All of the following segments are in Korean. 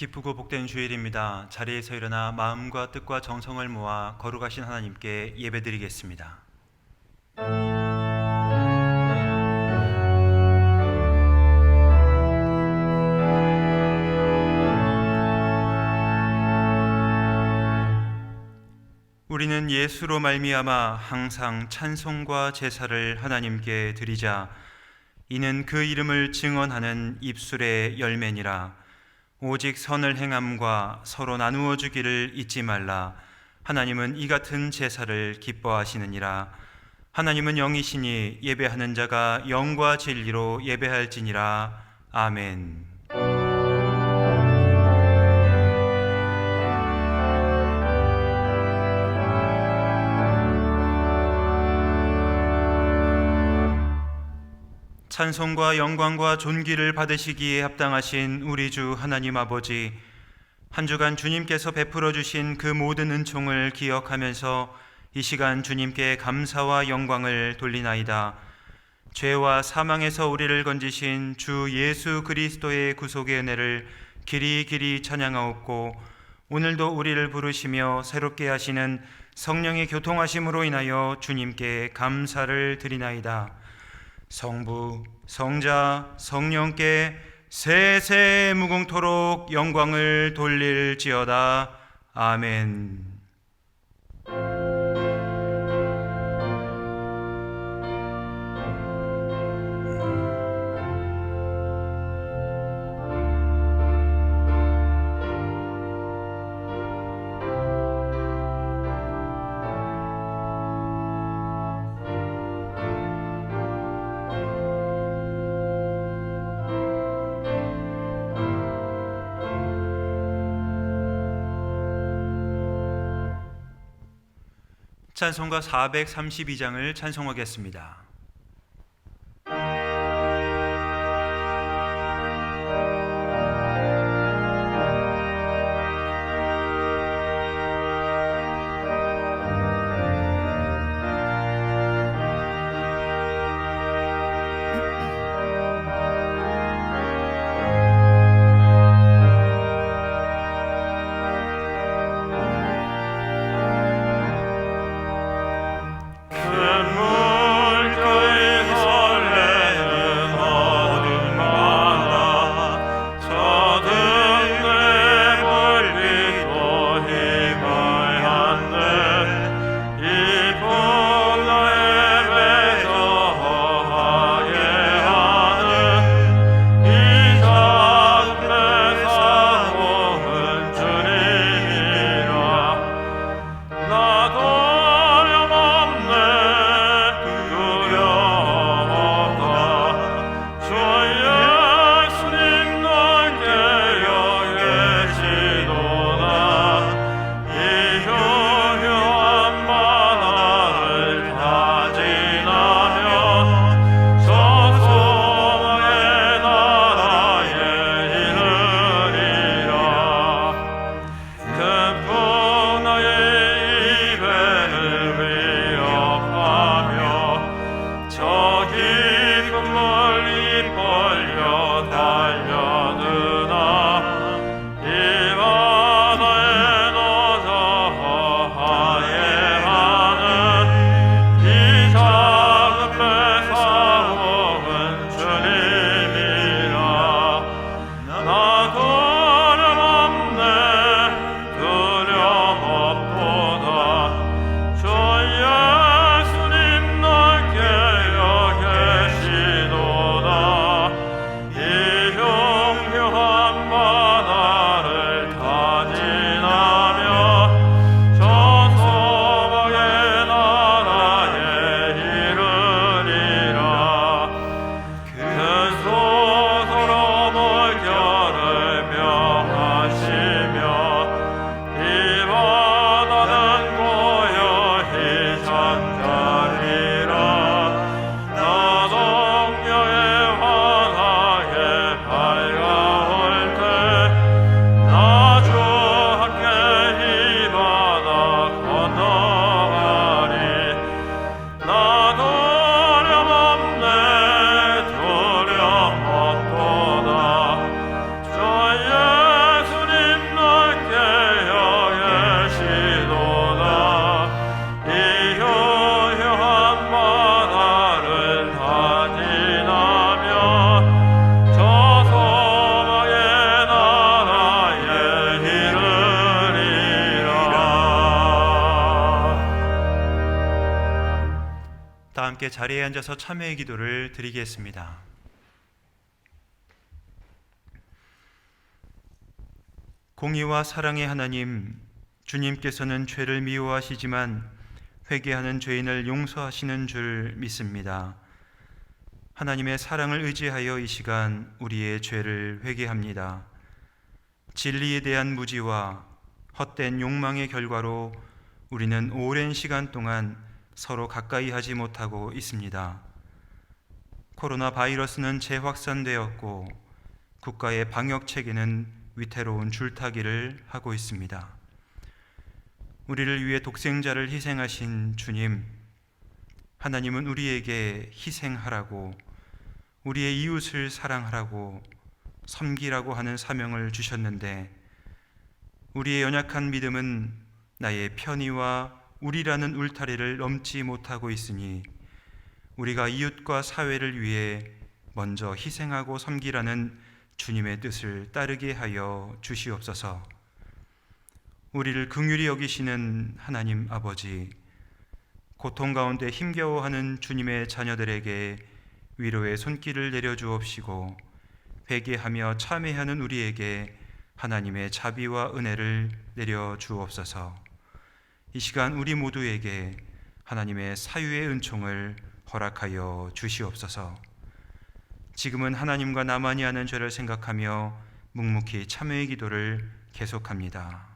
기쁘고 복된 주일입니다. 자리에서 일어나 마음과 뜻과 정성을 모아 거룩하신 하나님께 예배드리겠습니다. 우리는 예수로 말미암아 항상 찬송과 제사를 하나님께 드리자. 이는 그 이름을 증언하는 입술의 열매니라. 오직 선을 행함과 서로 나누어 주기를 잊지 말라. 하나님은 이 같은 제사를 기뻐하시느니라. 하나님은 영이시니 예배하는 자가 영과 진리로 예배할지니라. 아멘. 찬송과 영광과 존귀를 받으시기에 합당하신 우리 주 하나님 아버지, 한 주간 주님께서 베풀어 주신 그 모든 은총을 기억하면서 이 시간 주님께 감사와 영광을 돌리나이다. 죄와 사망에서 우리를 건지신 주 예수 그리스도의 구속의 은혜를 길이 찬양하옵고, 오늘도 우리를 부르시며 새롭게 하시는 성령의 교통하심으로 인하여 주님께 감사를 드리나이다. 성부, 성자, 성령께 세세 무궁토록 영광을 돌릴지어다. 아멘. 찬송가 432장을 찬송하겠습니다. 큰 함께 자리에 앉아서 참회의 기도를 드리겠습니다. 공의와 사랑의 하나님, 주님께서는 죄를 미워하시지만 회개하는 죄인을 용서하시는 줄 믿습니다. 하나님의 사랑을 의지하여 이 시간 우리의 죄를 회개합니다. 진리에 대한 무지와 헛된 욕망의 결과로 우리는 오랜 시간 동안 서로 가까이 하지 못하고 있습니다. 코로나 바이러스는 재확산되었고 국가의 방역 체계는 위태로운 줄타기를 하고 있습니다. 우리를 위해 독생자를 희생하신 주님, 하나님은 우리에게 희생하라고, 우리의 이웃을 사랑하라고, 섬기라고 하는 사명을 주셨는데 우리의 연약한 믿음은 나의 편의와 우리라는 울타리를 넘지 못하고 있으니 우리가 이웃과 사회를 위해 먼저 희생하고 섬기라는 주님의 뜻을 따르게 하여 주시옵소서. 우리를 긍휼히 여기시는 하나님 아버지, 고통 가운데 힘겨워하는 주님의 자녀들에게 위로의 손길을 내려주옵시고 회개하며 참회하는 우리에게 하나님의 자비와 은혜를 내려주옵소서. 이 시간 우리 모두에게 하나님의 사유의 은총을 허락하여 주시옵소서. 지금은 하나님과 나만이 하는 죄를 생각하며 묵묵히 참회의 기도를 계속합니다.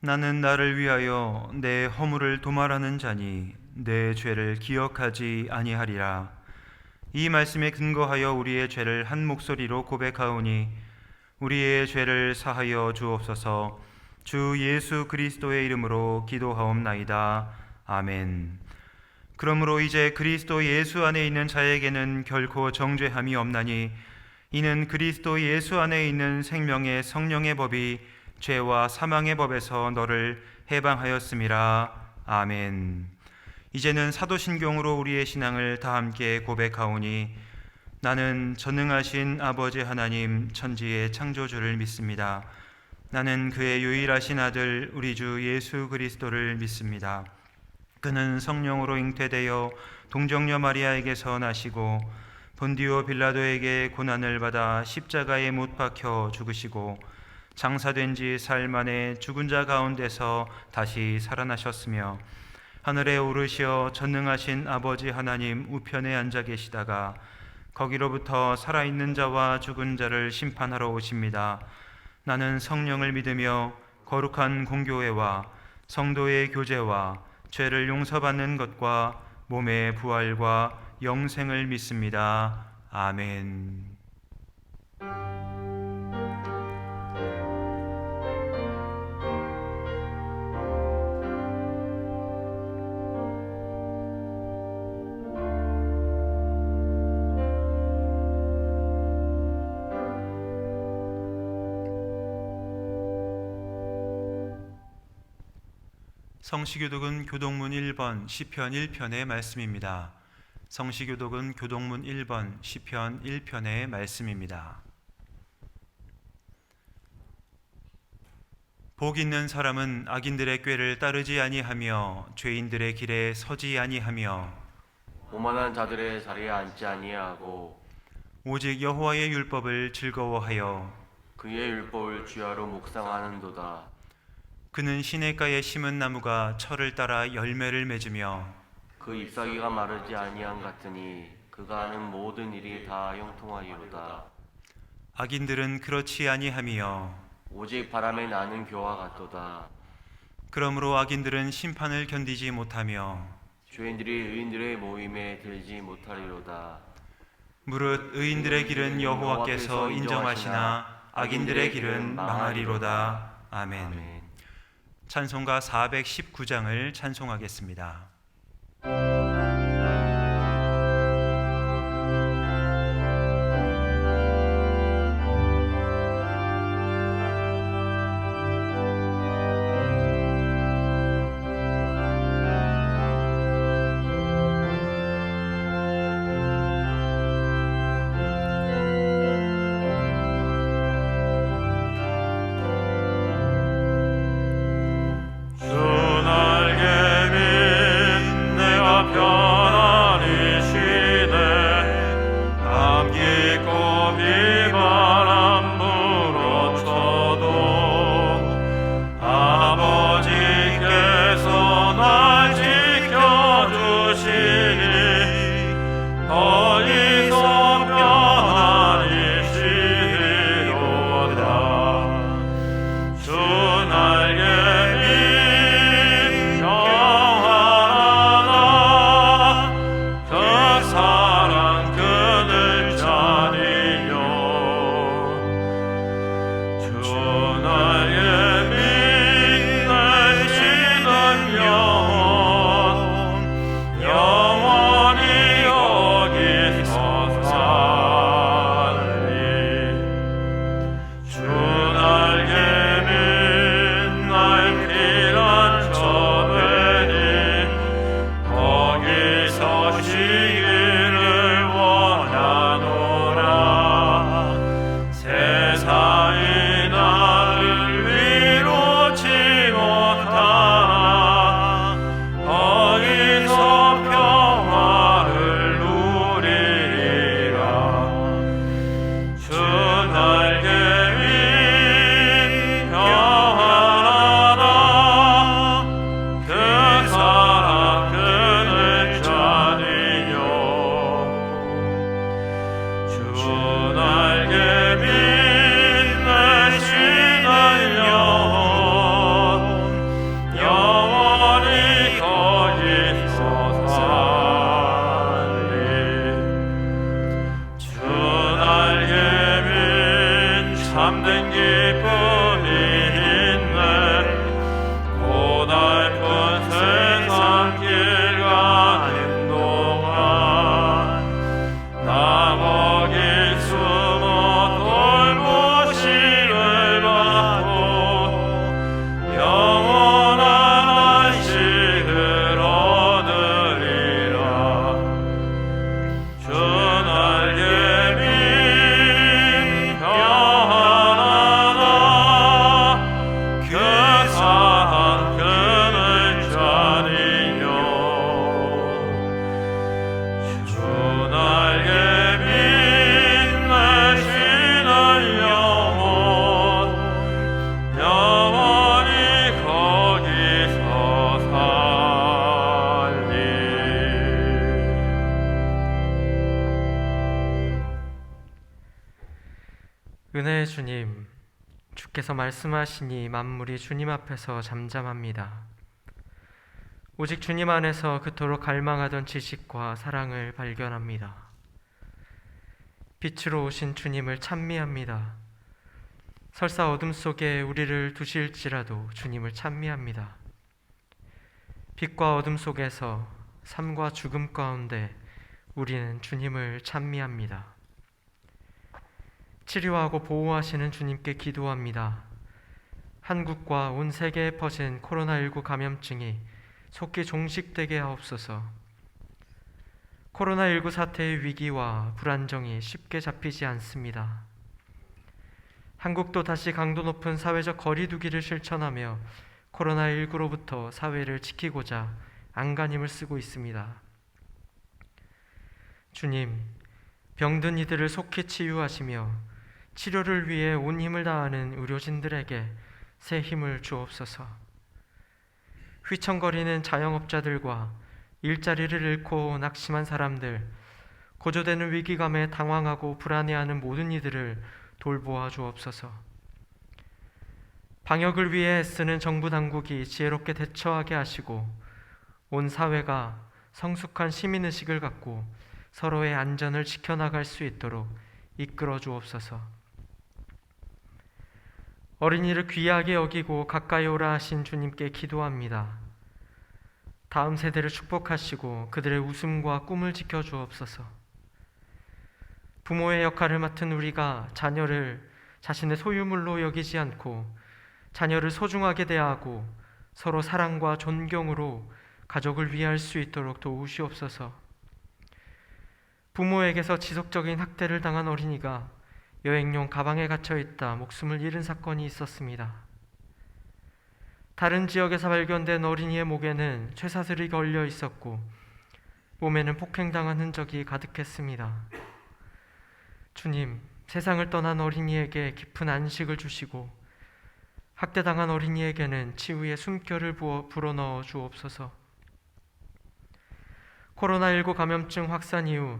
나는 나를 위하여 내 허물을 도말하는 자니 내 죄를 기억하지 아니하리라. 이 말씀에 근거하여 우리의 죄를 한 목소리로 고백하오니 우리의 죄를 사하여 주옵소서. 주 예수 그리스도의 이름으로 기도하옵나이다. 아멘. 그러므로 이제 그리스도 예수 안에 있는 자에게는 결코 정죄함이 없나니 이는 그리스도 예수 안에 있는 생명의 성령의 법이 죄와 사망의 법에서 너를 해방하였음이라. 아멘. 이제는 사도신경으로 우리의 신앙을 다 함께 고백하오니 나는 전능하신 아버지 하나님 천지의 창조주를 믿습니다. 나는 그의 유일하신 아들 우리 주 예수 그리스도를 믿습니다. 그는 성령으로 잉태되어 동정녀 마리아에게서 나시고 본디오 빌라도에게 고난을 받아 십자가에 못 박혀 죽으시고 장사된 지 사흘 만에 죽은 자 가운데서 다시 살아나셨으며 하늘에 오르시어 전능하신 아버지 하나님 우편에 앉아 계시다가 거기로부터 살아있는 자와 죽은 자를 심판하러 오십니다. 나는 성령을 믿으며 거룩한 공교회와 성도의 교제와 죄를 용서받는 것과 몸의 부활과 영생을 믿습니다. 아멘. 성시교독은 교독문 1번 시편 1편의 말씀입니다. 성시교독은 교독문 1번 시편 1편의 말씀입니다. 복 있는 사람은 악인들의 꾀를 따르지 아니하며 죄인들의 길에 서지 아니하며 오만한 자들의 자리에 앉지 아니하고 오직 여호와의 율법을 즐거워하여 그의 율법을 주야로 묵상하는도다. 그는 시냇가에 심은 나무가 철을 따라 열매를 맺으며 그 잎사귀가 마르지 아니함 같으니 그가 하는 모든 일이 다 형통하리로다. 악인들은 그렇지 아니하며 오직 바람에 나는 겨와 같도다. 그러므로 악인들은 심판을 견디지 못하며 죄인들이 의인들의 모임에 들지 못하리로다. 무릇 의인들의 길은 여호와께서 인정하시나 악인들의 길은 망하리로다. 아멘. 아멘. 찬송가 419장을 찬송하겠습니다. 은혜의 주님, 주께서 말씀하시니 만물이 주님 앞에서 잠잠합니다. 오직 주님 안에서 그토록 갈망하던 지식과 사랑을 발견합니다. 빛으로 오신 주님을 찬미합니다. 설사 어둠 속에 우리를 두실지라도 주님을 찬미합니다. 빛과 어둠 속에서 삶과 죽음 가운데 우리는 주님을 찬미합니다. 치료하고 보호하시는 주님께 기도합니다. 한국과 온 세계에 퍼진 코로나19 감염증이 속히 종식되게 하옵소서. 코로나19 사태의 위기와 불안정이 쉽게 잡히지 않습니다. 한국도 다시 강도 높은 사회적 거리 두기를 실천하며 코로나19로부터 사회를 지키고자 안간힘을 쓰고 있습니다. 주님, 병든 이들을 속히 치유하시며 치료를 위해 온 힘을 다하는 의료진들에게 새 힘을 주옵소서. 휘청거리는 자영업자들과 일자리를 잃고 낙심한 사람들, 고조되는 위기감에 당황하고 불안해하는 모든 이들을 돌보아 주옵소서. 방역을 위해 애쓰는 정부 당국이 지혜롭게 대처하게 하시고 온 사회가 성숙한 시민의식을 갖고 서로의 안전을 지켜나갈 수 있도록 이끌어 주옵소서. 어린이를 귀하게 여기고 가까이 오라 하신 주님께 기도합니다. 다음 세대를 축복하시고 그들의 웃음과 꿈을 지켜주옵소서. 부모의 역할을 맡은 우리가 자녀를 자신의 소유물로 여기지 않고 자녀를 소중하게 대하고 서로 사랑과 존경으로 가족을 위할 수 있도록 도우시옵소서. 부모에게서 지속적인 학대를 당한 어린이가 여행용 가방에 갇혀 있다 목숨을 잃은 사건이 있었습니다. 다른 지역에서 발견된 어린이의 목에는 쇠사슬이 걸려 있었고 몸에는 폭행당한 흔적이 가득했습니다. 주님, 세상을 떠난 어린이에게 깊은 안식을 주시고 학대당한 어린이에게는 치유의 숨결을 불어넣어 주옵소서. 코로나19 감염증 확산 이후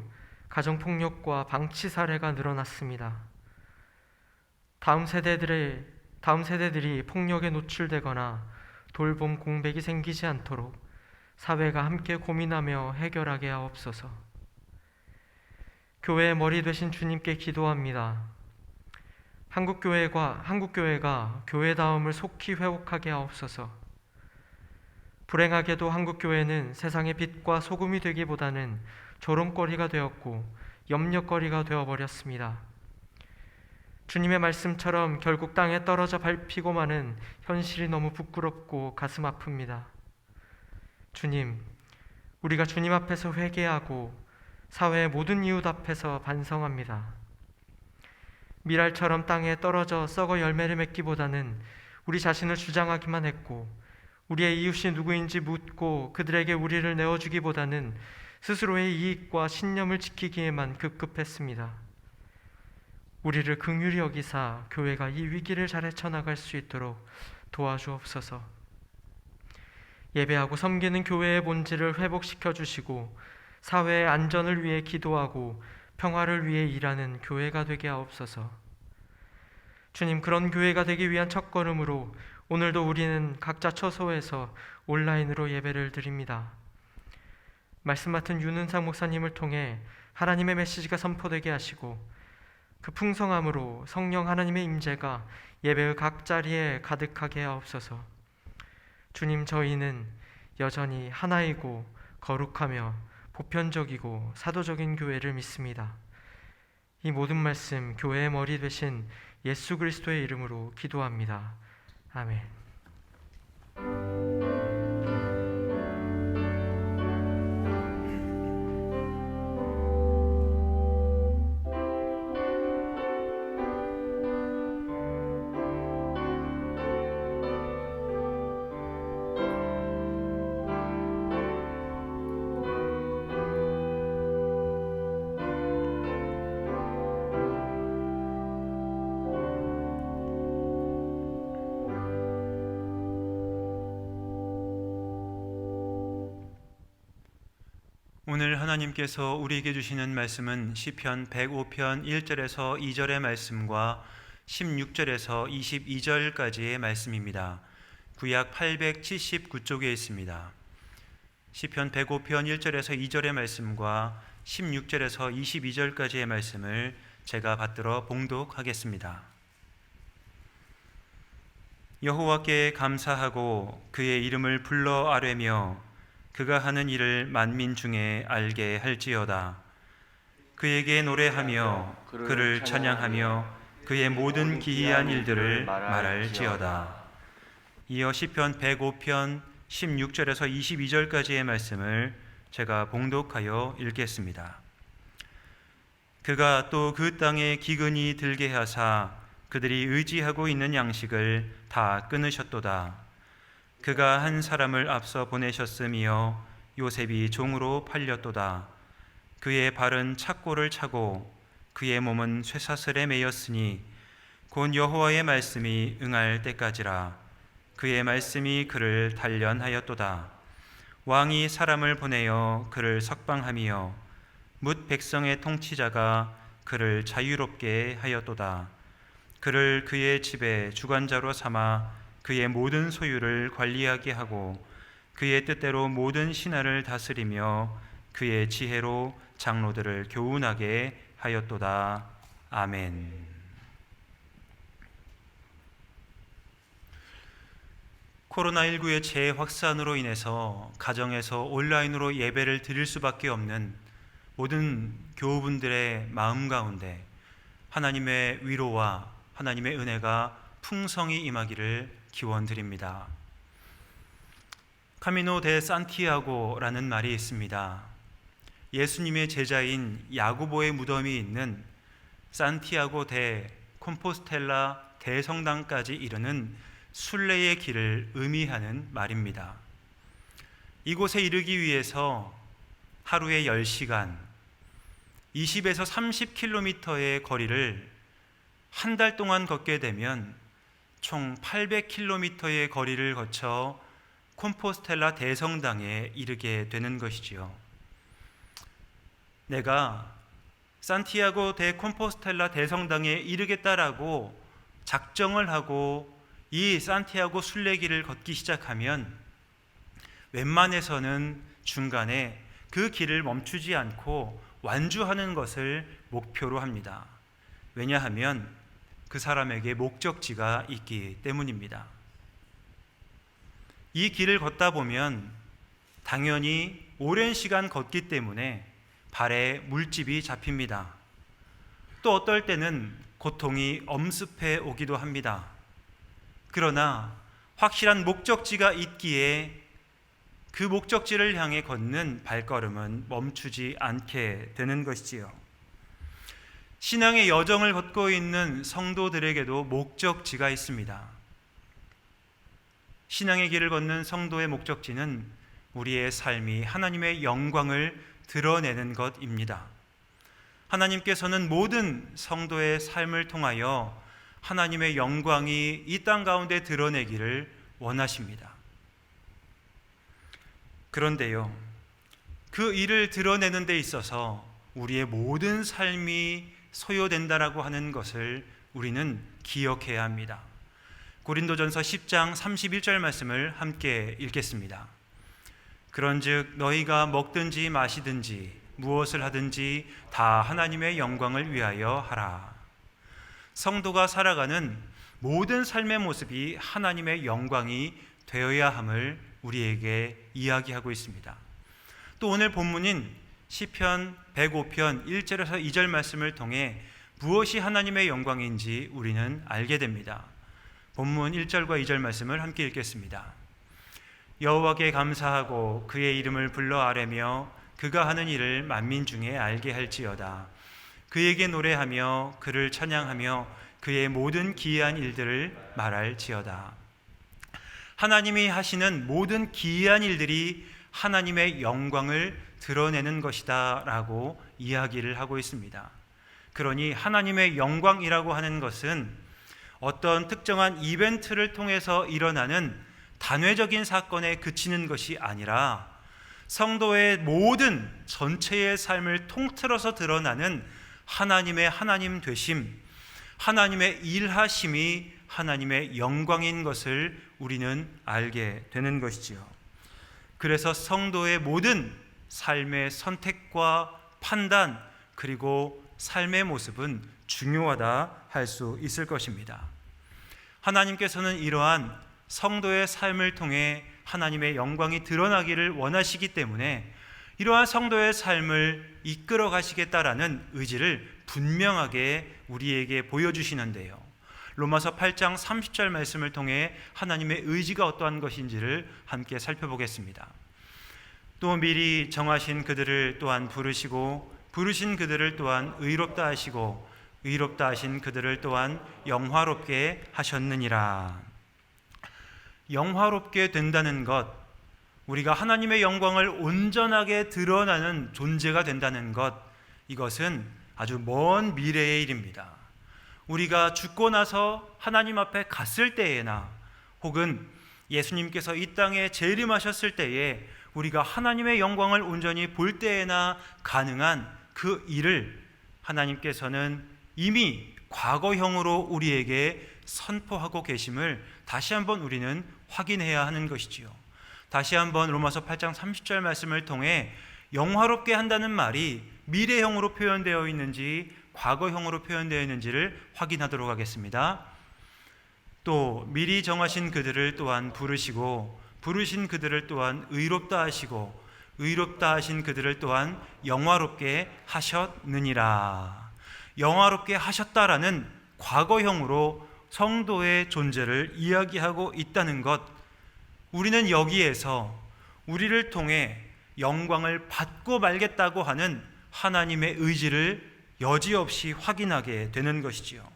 가정폭력과 방치 사례가 늘어났습니다. 다음 세대들이 폭력에 노출되거나 돌봄 공백이 생기지 않도록 사회가 함께 고민하며 해결하게 하옵소서. 교회의 머리 되신 주님께 기도합니다. 한국교회가 교회다움을 속히 회복하게 하옵소서. 불행하게도 한국교회는 세상의 빛과 소금이 되기보다는 조롱거리가 되었고 염려거리가 되어버렸습니다. 주님의 말씀처럼 결국 땅에 떨어져 밟히고 마는 현실이 너무 부끄럽고 가슴 아픕니다. 주님, 우리가 주님 앞에서 회개하고 사회의 모든 이웃 앞에서 반성합니다. 미랄처럼 땅에 떨어져 썩어 열매를 맺기보다는 우리 자신을 주장하기만 했고 우리의 이웃이 누구인지 묻고 그들에게 우리를 내어주기보다는 스스로의 이익과 신념을 지키기에만 급급했습니다. 우리를 긍휼히 여기사 교회가 이 위기를 잘 헤쳐나갈 수 있도록 도와주옵소서. 예배하고 섬기는 교회의 본질을 회복시켜 주시고 사회의 안전을 위해 기도하고 평화를 위해 일하는 교회가 되게 하옵소서. 주님, 그런 교회가 되기 위한 첫걸음으로 오늘도 우리는 각자 처소에서 온라인으로 예배를 드립니다. 말씀 맡은 윤은상 목사님을 통해 하나님의 메시지가 선포되게 하시고 그 풍성함으로 성령 하나님의 임재가 예배의 각 자리에 가득하게 하옵소서. 주님, 저희는 여전히 하나이고 거룩하며 보편적이고 사도적인 교회를 믿습니다. 이 모든 말씀 교회의 머리 되신 예수 그리스도의 이름으로 기도합니다. 아멘. 오늘 하나님께서 우리에게 주시는 말씀은 시편 105편 1절에서 2절의 말씀과 16절에서 22절까지의 말씀입니다. 구약 879쪽에 있습니다. 시편 105편 1절에서 2절의 말씀과 16절에서 22절까지의 말씀을 제가 받들어 봉독하겠습니다. 여호와께 감사하고 그의 이름을 불러 아뢰며 그가 하는 일을 만민 중에 알게 할지어다. 그에게 노래하며 그를 찬양하며 그의 모든 기이한 일들을 말할지어다. 이어 시편 105편 16절에서 22절까지의 말씀을 제가 봉독하여 읽겠습니다. 그가 또 그 땅에 기근이 들게 하사 그들이 의지하고 있는 양식을 다 끊으셨도다. 그가 한 사람을 앞서 보내셨으며 요셉이 종으로 팔렸도다. 그의 발은 착고를 차고 그의 몸은 쇠사슬에 매였으니 곧 여호와의 말씀이 응할 때까지라. 그의 말씀이 그를 단련하였도다. 왕이 사람을 보내어 그를 석방하며 뭇 백성의 통치자가 그를 자유롭게 하였도다. 그를 그의 집에 주관자로 삼아 그의 모든 소유를 관리하게 하고 그의 뜻대로 모든 신하를 다스리며 그의 지혜로 장로들을 교훈하게 하였도다. 아멘. 코로나19의 재확산으로 인해서 가정에서 온라인으로 예배를 드릴 수밖에 없는 모든 교우분들의 마음 가운데 하나님의 위로와 하나님의 은혜가 풍성히 임하기를 기원드립니다. 카미노 데 산티아고라는 말이 있습니다. 예수님의 제자인 야고보의 무덤이 있는 산티아고 데 콤포스텔라 대성당까지 이르는 순례의 길을 의미하는 말입니다. 이곳에 이르기 위해서 하루에 10시간, 20에서 30km의 거리를 한 달 동안 걷게 되면 총 800km의 거리를 거쳐 콤포스텔라 대성당에 이르게 되는 것이지요. 내가 산티아고 데 콤포스텔라 대성당에 이르겠다라고 작정을 하고 이 산티아고 순례길을 걷기 시작하면 웬만해서는 중간에 그 길을 멈추지 않고 완주하는 것을 목표로 합니다. 왜냐하면 그 사람에게 목적지가 있기 때문입니다. 이 길을 걷다 보면 당연히 오랜 시간 걷기 때문에 발에 물집이 잡힙니다. 또 어떨 때는 고통이 엄습해 오기도 합니다. 그러나 확실한 목적지가 있기에 그 목적지를 향해 걷는 발걸음은 멈추지 않게 되는 것이지요. 신앙의 여정을 걷고 있는 성도들에게도 목적지가 있습니다. 신앙의 길을 걷는 성도의 목적지는 우리의 삶이 하나님의 영광을 드러내는 것입니다. 하나님께서는 모든 성도의 삶을 통하여 하나님의 영광이 이 땅 가운데 드러내기를 원하십니다. 그런데요, 그 일을 드러내는 데 있어서 우리의 모든 삶이 소요된다라고 하는 것을 우리는 기억해야 합니다. 고린도전서 10장 31절 말씀을 함께 읽겠습니다. 그런즉 너희가 먹든지 마시든지 무엇을 하든지 다 하나님의 영광을 위하여 하라. 성도가 살아가는 모든 삶의 모습이 하나님의 영광이 되어야 함을 우리에게 이야기하고 있습니다. 또 오늘 본문인 시편 105편 1절에서 2절 말씀을 통해 무엇이 하나님의 영광인지 우리는 알게 됩니다. 본문 1절과 2절 말씀을 함께 읽겠습니다. 여호와께 감사하고 그의 이름을 불러 아뢰며 그가 하는 일을 만민 중에 알게 할지어다. 그에게 노래하며 그를 찬양하며 그의 모든 기이한 일들을 말할지어다. 하나님이 하시는 모든 기이한 일들이 하나님의 영광을 드러내는 것이다 라고 이야기를 하고 있습니다. 그러니 하나님의 영광이라고 하는 것은 어떤 특정한 이벤트를 통해서 일어나는 단회적인 사건에 그치는 것이 아니라 성도의 모든 전체의 삶을 통틀어서 드러나는 하나님의 하나님 되심, 하나님의 일하심이 하나님의 영광인 것을 우리는 알게 되는 것이지요. 그래서 성도의 모든 삶의 선택과 판단 그리고 삶의 모습은 중요하다 할 수 있을 것입니다. 하나님께서는 이러한 성도의 삶을 통해 하나님의 영광이 드러나기를 원하시기 때문에 이러한 성도의 삶을 이끌어 가시겠다라는 의지를 분명하게 우리에게 보여주시는데요. 로마서 8장 30절 말씀을 통해 하나님의 의지가 어떠한 것인지를 함께 살펴보겠습니다. 또 미리 정하신 그들을 또한 부르시고 부르신 그들을 또한 의롭다 하시고 의롭다 하신 그들을 또한 영화롭게 하셨느니라. 영화롭게 된다는 것, 우리가 하나님의 영광을 온전하게 드러나는 존재가 된다는 것, 이것은 아주 먼 미래의 일입니다. 우리가 죽고 나서 하나님 앞에 갔을 때에나 혹은 예수님께서 이 땅에 재림하셨을 때에 우리가 하나님의 영광을 온전히 볼 때에나 가능한 그 일을 하나님께서는 이미 과거형으로 우리에게 선포하고 계심을 다시 한번 우리는 확인해야 하는 것이지요. 다시 한번 로마서 8장 30절 말씀을 통해 영화롭게 한다는 말이 미래형으로 표현되어 있는지 과거형으로 표현되어 있는지를 확인하도록 하겠습니다. 또 미리 정하신 그들을 또한 부르시고 부르신 그들을 또한 의롭다 하시고 의롭다 하신 그들을 또한 영화롭게 하셨느니라. 영화롭게 하셨다라는 과거형으로 성도의 존재를 이야기하고 있다는 것, 우리는 여기에서 우리를 통해 영광을 받고 말겠다고 하는 하나님의 의지를 여지없이 확인하게 되는 것이지요.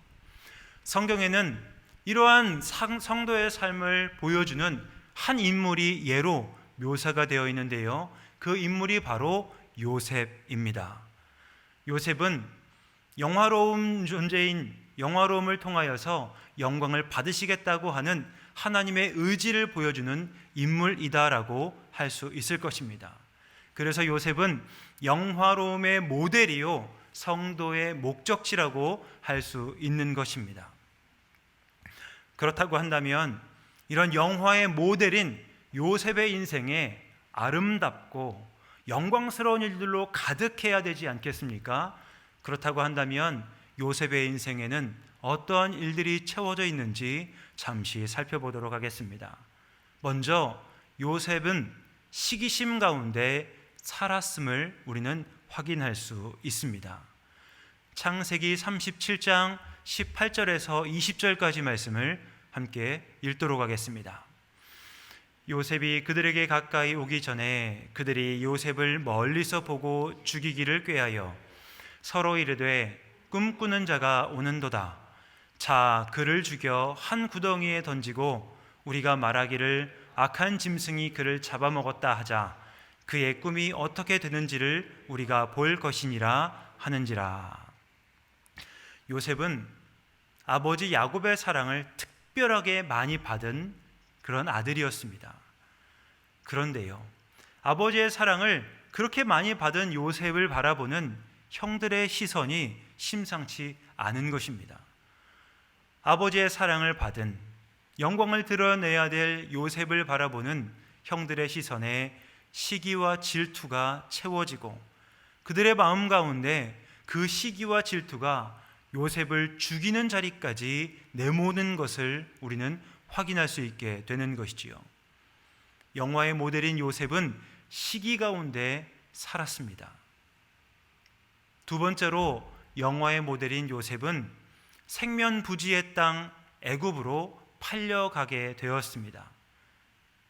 성경에는 이러한 성도의 삶을 보여주는 한 인물이 예로 묘사가 되어 있는데요, 그 인물이 바로 요셉입니다. 요셉은 영화로운 존재인 영화로움을 통하여서 영광을 받으시겠다고 하는 하나님의 의지를 보여주는 인물이다라고 할 수 있을 것입니다. 그래서 요셉은 영화로움의 모델이요 성도의 목적지라고 할 수 있는 것입니다. 그렇다고 한다면 이런 영화의 모델인 요셉의 인생에 아름답고 영광스러운 일들로 가득해야 되지 않겠습니까? 그렇다고 한다면 요셉의 인생에는 어떠한 일들이 채워져 있는지 잠시 살펴보도록 하겠습니다. 먼저 요셉은 시기심 가운데 살았음을 우리는 확인할 수 있습니다. 창세기 37장 18절에서 20절까지 말씀을 함께 읽도록 하겠습니다. 요셉이 그들에게 가까이 오기 전에 그들이 요셉을 멀리서 보고 죽이기를 꾀하여 서로 이르되 꿈꾸는 자가 오는도다. 자, 그를 죽여 한 구덩이에 던지고 우리가 말하기를 악한 짐승이 그를 잡아먹었다 하자. 그의 꿈이 어떻게 되는지를 우리가 볼 것이니라 하는지라. 요셉은 아버지 야곱의 사랑을 특별하게 많이 받은 그런 아들이었습니다. 그런데요, 아버지의 사랑을 그렇게 많이 받은 요셉을 바라보는 형들의 시선이 심상치 않은 것입니다. 아버지의 사랑을 받은 영광을 드러내야 될 요셉을 바라보는 형들의 시선에 시기와 질투가 채워지고 그들의 마음 가운데 그 시기와 질투가 요셉을 죽이는 자리까지 내모는 것을 우리는 확인할 수 있게 되는 것이지요. 영화의 모델인 요셉은 시기 가운데 살았습니다. 두 번째로 영화의 모델인 요셉은 생면부지의 땅 애굽으로 팔려가게 되었습니다.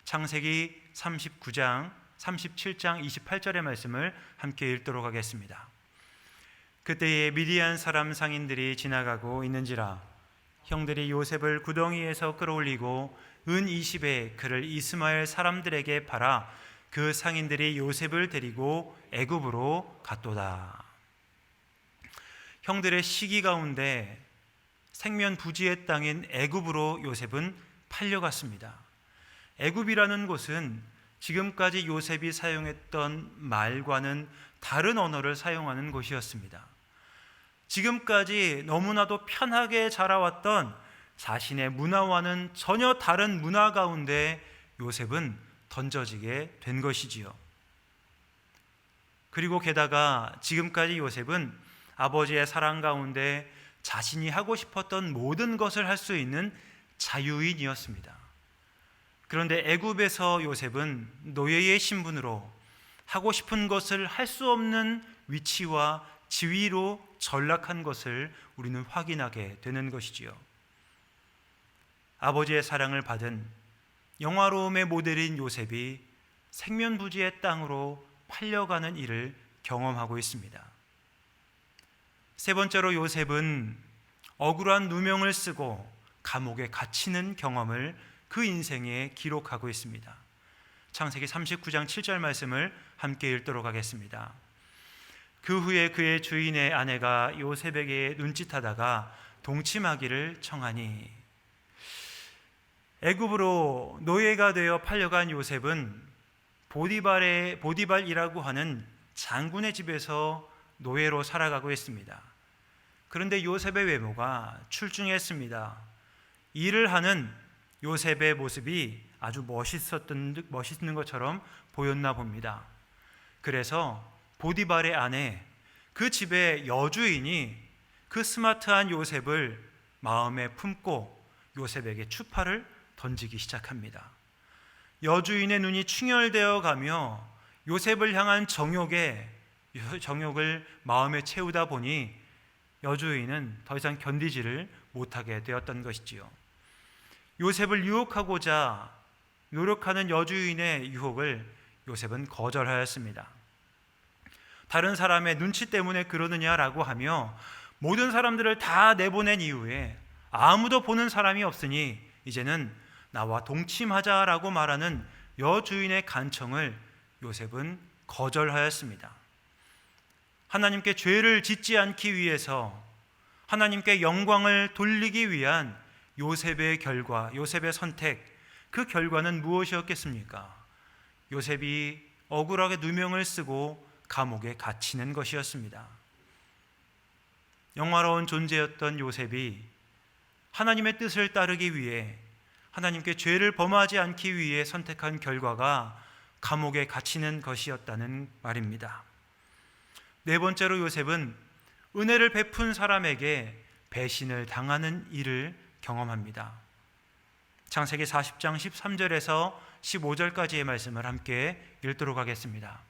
창세기 39장 37장 28절의 말씀을 함께 읽도록 하겠습니다. 그때에 미디안 사람 상인들이 지나가고 있는지라 형들이 요셉을 구덩이에서 끌어올리고 은 20에 그를 이스마엘 사람들에게 팔아 그 상인들이 요셉을 데리고 애굽으로 갔도다. 형들의 시기 가운데 생면부지의 땅인 애굽으로 요셉은 팔려갔습니다. 애굽이라는 곳은 지금까지 요셉이 사용했던 말과는 다른 언어를 사용하는 곳이었습니다. 지금까지 너무나도 편하게 자라왔던 자신의 문화와는 전혀 다른 문화 가운데 요셉은 던져지게 된 것이지요. 그리고 게다가 지금까지 요셉은 아버지의 사랑 가운데 자신이 하고 싶었던 모든 것을 할 수 있는 자유인이었습니다. 그런데 애굽에서 요셉은 노예의 신분으로 하고 싶은 것을 할 수 없는 위치와 지위로 전락한 것을 우리는 확인하게 되는 것이지요. 아버지의 사랑을 받은 영화로움의 모델인 요셉이 생면부지의 땅으로 팔려가는 일을 경험하고 있습니다. 세 번째로 요셉은 억울한 누명을 쓰고 감옥에 갇히는 경험을 그 인생에 기록하고 있습니다. 창세기 39장 7절 말씀을 함께 읽도록 하겠습니다. 그 후에 그의 주인의 아내가 요셉에게 눈짓하다가 동침하기를 청하니. 애굽으로 노예가 되어 팔려간 요셉은 보디발이라고 하는 장군의 집에서 노예로 살아가고 있습니다. 그런데 요셉의 외모가 출중했습니다. 일을 하는 요셉의 모습이 아주 멋있는 것처럼 보였나 봅니다. 그래서 보디발의 아내, 그 집의 여주인이 그 스마트한 요셉을 마음에 품고 요셉에게 추파를 던지기 시작합니다. 여주인의 눈이 충혈되어 가며 요셉을 향한 정욕을 마음에 채우다 보니 여주인은 더 이상 견디지를 못하게 되었던 것이지요. 요셉을 유혹하고자 노력하는 여주인의 유혹을 요셉은 거절하였습니다. 다른 사람의 눈치 때문에 그러느냐라고 하며 모든 사람들을 다 내보낸 이후에 아무도 보는 사람이 없으니 이제는 나와 동침하자라고 말하는 여주인의 간청을 요셉은 거절하였습니다. 하나님께 죄를 짓지 않기 위해서 하나님께 영광을 돌리기 위한 요셉의 결과, 요셉의 선택, 그 결과는 무엇이었겠습니까? 요셉이 억울하게 누명을 쓰고 감옥에 갇히는 것이었습니다. 영화로운 존재였던 요셉이 하나님의 뜻을 따르기 위해, 하나님께 죄를 범하지 않기 위해 선택한 결과가 감옥에 갇히는 것이었다는 말입니다. 네 번째로 요셉은 은혜를 베푼 사람에게 배신을 당하는 일을 경험합니다. 창세기 40장 13절에서 15절까지의 말씀을 함께 읽도록 하겠습니다.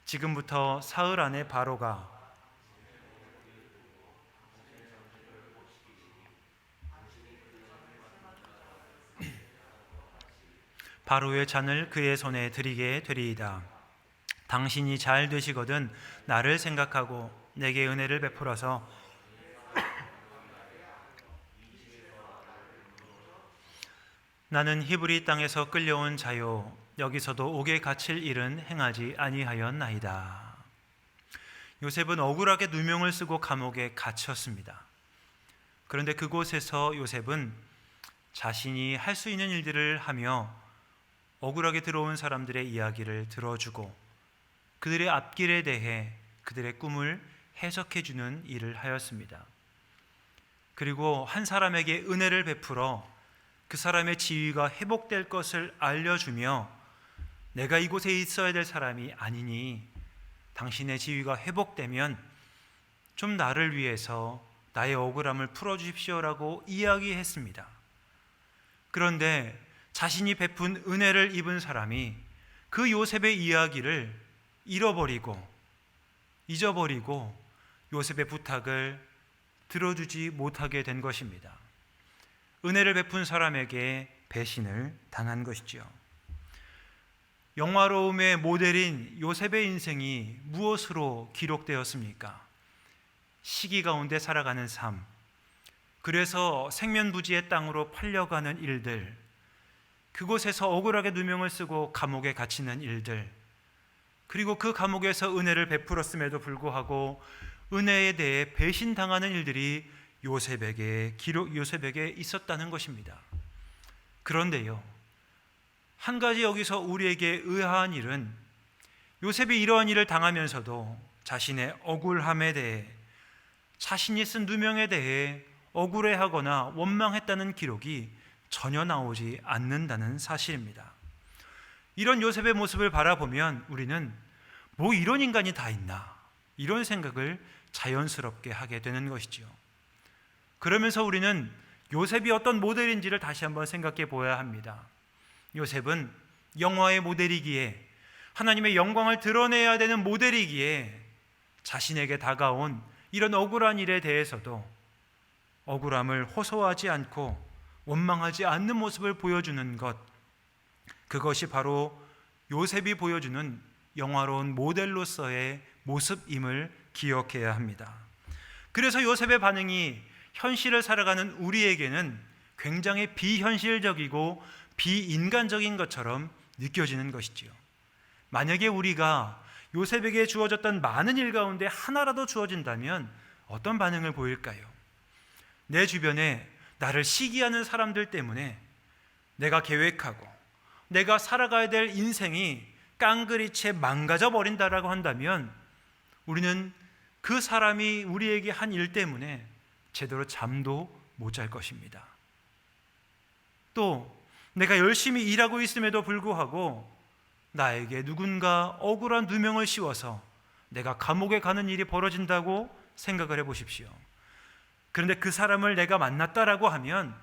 지금부터 사흘 안에 바로의 잔을 그의 손에 드리게 되리이다. 당신이 잘 되시거든 나를 생각하고 내게 은혜를 베풀어서 나는 히브리 땅에서 끌려온 자요 여기서도 옥에 갇힐 일은 행하지 아니하였나이다. 요셉은 억울하게 누명을 쓰고 감옥에 갇혔습니다. 그런데 그곳에서 요셉은 자신이 할 수 있는 일들을 하며 억울하게 들어온 사람들의 이야기를 들어주고 그들의 앞길에 대해 그들의 꿈을 해석해주는 일을 하였습니다. 그리고 한 사람에게 은혜를 베풀어 그 사람의 지위가 회복될 것을 알려주며 내가 이곳에 있어야 될 사람이 아니니 당신의 지위가 회복되면 좀 나를 위해서 나의 억울함을 풀어주십시오라고 이야기했습니다. 그런데 자신이 베푼 은혜를 입은 사람이 그 요셉의 이야기를 잊어버리고 요셉의 부탁을 들어주지 못하게 된 것입니다. 은혜를 베푼 사람에게 배신을 당한 것이지요. 영화로움의 모델인 요셉의 인생이 무엇으로 기록되었습니까? 시기 가운데 살아가는 삶, 그래서 생면부지의 땅으로 팔려가는 일들, 그곳에서 억울하게 누명을 쓰고 감옥에 갇히는 일들, 그리고 그 감옥에서 은혜를 베풀었음에도 불구하고 은혜에 대해 배신당하는 일들이 요셉에게 있었다는 것입니다. 그런데요, 한 가지 여기서 우리에게 의아한 일은 요셉이 이러한 일을 당하면서도 자신의 억울함에 대해, 자신이 쓴 누명에 대해 억울해하거나 원망했다는 기록이 전혀 나오지 않는다는 사실입니다. 이런 요셉의 모습을 바라보면 우리는 뭐 이런 인간이 다 있나, 이런 생각을 자연스럽게 하게 되는 것이지요. 그러면서 우리는 요셉이 어떤 모델인지를 다시 한번 생각해 보아야 합니다. 요셉은 영화의 모델이기에, 하나님의 영광을 드러내야 되는 모델이기에 자신에게 다가온 이런 억울한 일에 대해서도 억울함을 호소하지 않고 원망하지 않는 모습을 보여주는 것, 그것이 바로 요셉이 보여주는 영화로운 모델로서의 모습임을 기억해야 합니다. 그래서 요셉의 반응이 현실을 살아가는 우리에게는 굉장히 비현실적이고 비인간적인 것처럼 느껴지는 것이지요. 만약에 우리가 요셉에게 주어졌던 많은 일 가운데 하나라도 주어진다면 어떤 반응을 보일까요? 내 주변에 나를 시기하는 사람들 때문에 내가 계획하고 내가 살아가야 될 인생이 깡그리채 망가져 버린다라고 한다면 우리는 그 사람이 우리에게 한 일 때문에 제대로 잠도 못 잘 것입니다. 또 내가 열심히 일하고 있음에도 불구하고 나에게 누군가 억울한 누명을 씌워서 내가 감옥에 가는 일이 벌어진다고 생각을 해보십시오. 그런데 그 사람을 내가 만났다라고 하면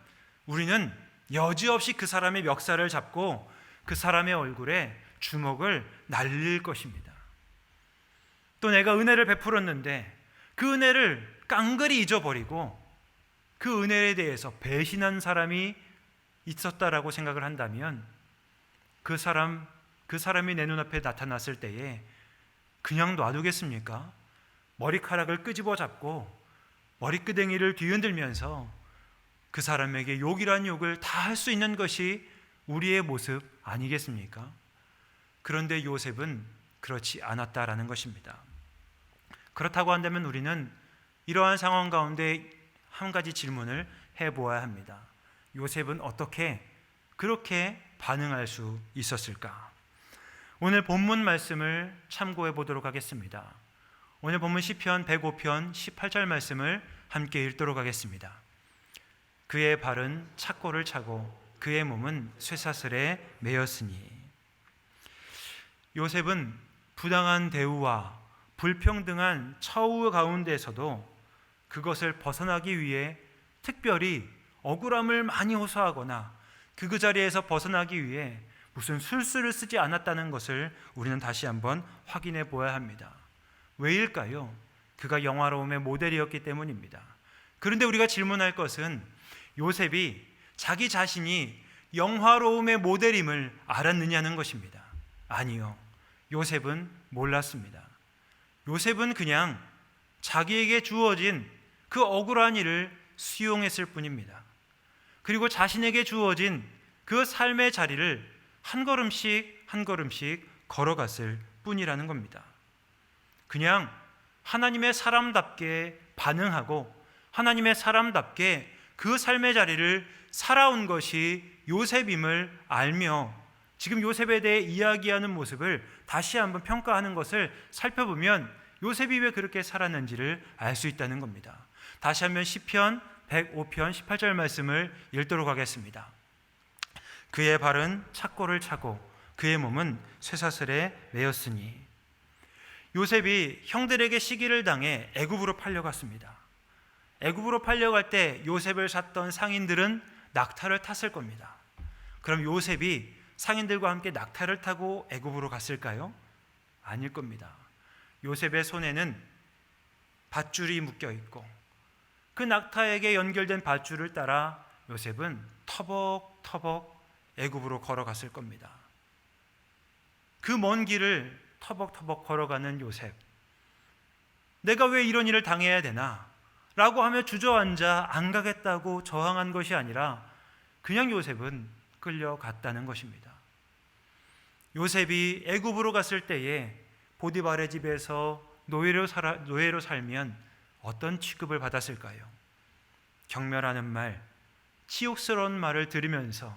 우리는 여지없이 그 사람의 멱살을 잡고 그 사람의 얼굴에 주먹을 날릴 것입니다. 또 내가 은혜를 베풀었는데 그 은혜를 깡그리 잊어버리고 그 은혜에 대해서 배신한 사람이 있었다라고 생각을 한다면 그 사람이 내 눈앞에 나타났을 때에 그냥 놔두겠습니까? 머리카락을 끄집어 잡고 머리끄댕이를 뒤흔들면서 그 사람에게 욕이란 욕을 다 할 수 있는 것이 우리의 모습 아니겠습니까? 그런데 요셉은 그렇지 않았다라는 것입니다. 그렇다고 한다면 우리는 이러한 상황 가운데 한 가지 질문을 해보아야 합니다. 요셉은 어떻게 그렇게 반응할 수 있었을까? 오늘 본문 말씀을 참고해 보도록 하겠습니다. 오늘 본문 시편 105편 18절 말씀을 함께 읽도록 하겠습니다. 그의 발은 착고를 차고 그의 몸은 쇠사슬에 매였으니. 요셉은 부당한 대우와 불평등한 처우 가운데서도 그것을 벗어나기 위해 특별히 억울함을 많이 호소하거나 그 자리에서 벗어나기 위해 무슨 술수를 쓰지 않았다는 것을 우리는 다시 한번 확인해 보아야 합니다. 왜일까요? 그가 영화로움의 모델이었기 때문입니다. 그런데 우리가 질문할 것은 요셉이 자기 자신이 영화로움의 모델임을 알았느냐는 것입니다. 아니요. 요셉은 몰랐습니다. 요셉은 그냥 자기에게 주어진 그 억울한 일을 수용했을 뿐입니다. 그리고 자신에게 주어진 그 삶의 자리를 한 걸음씩 한 걸음씩 걸어갔을 뿐이라는 겁니다. 그냥 하나님의 사람답게 반응하고 하나님의 사람답게 그 삶의 자리를 살아온 것이 요셉임을 알며 지금 요셉에 대해 이야기하는 모습을 다시 한번 평가하는 것을 살펴보면 요셉이 왜 그렇게 살았는지를 알 수 있다는 겁니다. 다시 한번 시편 105편 18절 말씀을 읽도록 하겠습니다. 그의 발은 착고를 차고 그의 몸은 쇠사슬에 매였으니. 요셉이 형들에게 시기를 당해 애굽으로 팔려갔습니다. 애굽으로 팔려갈 때 요셉을 샀던 상인들은 낙타를 탔을 겁니다. 그럼 요셉이 상인들과 함께 낙타를 타고 애굽으로 갔을까요? 아닐 겁니다. 요셉의 손에는 밧줄이 묶여 있고 그 낙타에게 연결된 밧줄을 따라 요셉은 터벅터벅 애굽으로 걸어갔을 겁니다. 그 먼 길을 터벅터벅 걸어가는 요셉, 내가 왜 이런 일을 당해야 되나? 라고 하며 주저앉아 안 가겠다고 저항한 것이 아니라 그냥 요셉은 끌려갔다는 것입니다. 요셉이 애굽으로 갔을 때에 보디발의 집에서 노예로 살면 어떤 취급을 받았을까요? 경멸하는 말, 치욕스러운 말을 들으면서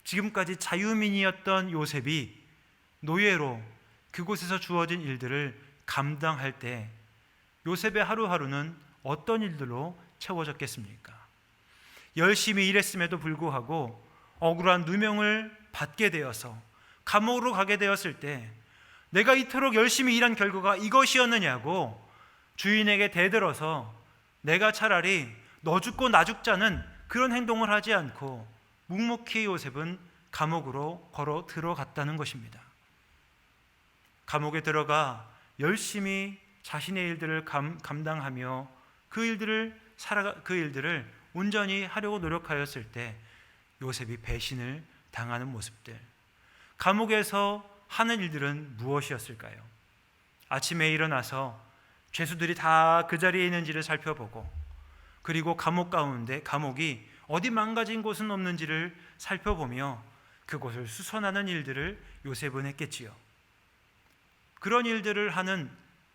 지금까지 자유민이었던 요셉이 노예로 그곳에서 주어진 일들을 감당할 때 요셉의 하루하루는 어떤 일들로 채워졌겠습니까? 열심히 일했음에도 불구하고 억울한 누명을 받게 되어서 감옥으로 가게 되었을 때 내가 이토록 열심히 일한 결과가 이것이었느냐고 주인에게 대들어서 내가 차라리 너 죽고 나 죽자는 그런 행동을 하지 않고 묵묵히 요셉은 감옥으로 걸어 들어갔다는 것입니다. 감옥에 들어가 열심히 자신의 일들을 감당하며 그 일들을 온전히 하려고 노력하였을 때 요셉이 배신을 당하는 모습들, 감옥에서 하는 일들은 무엇이었을까요? 아침에 일어나서 죄수들이 다 그 자리에 있는지를 살펴보고 그리고 감옥이 어디 망가진 곳은 없는지를 살펴보며 그곳을 수선하는 일들을 요셉은 했겠지요. 그런 일들을 하는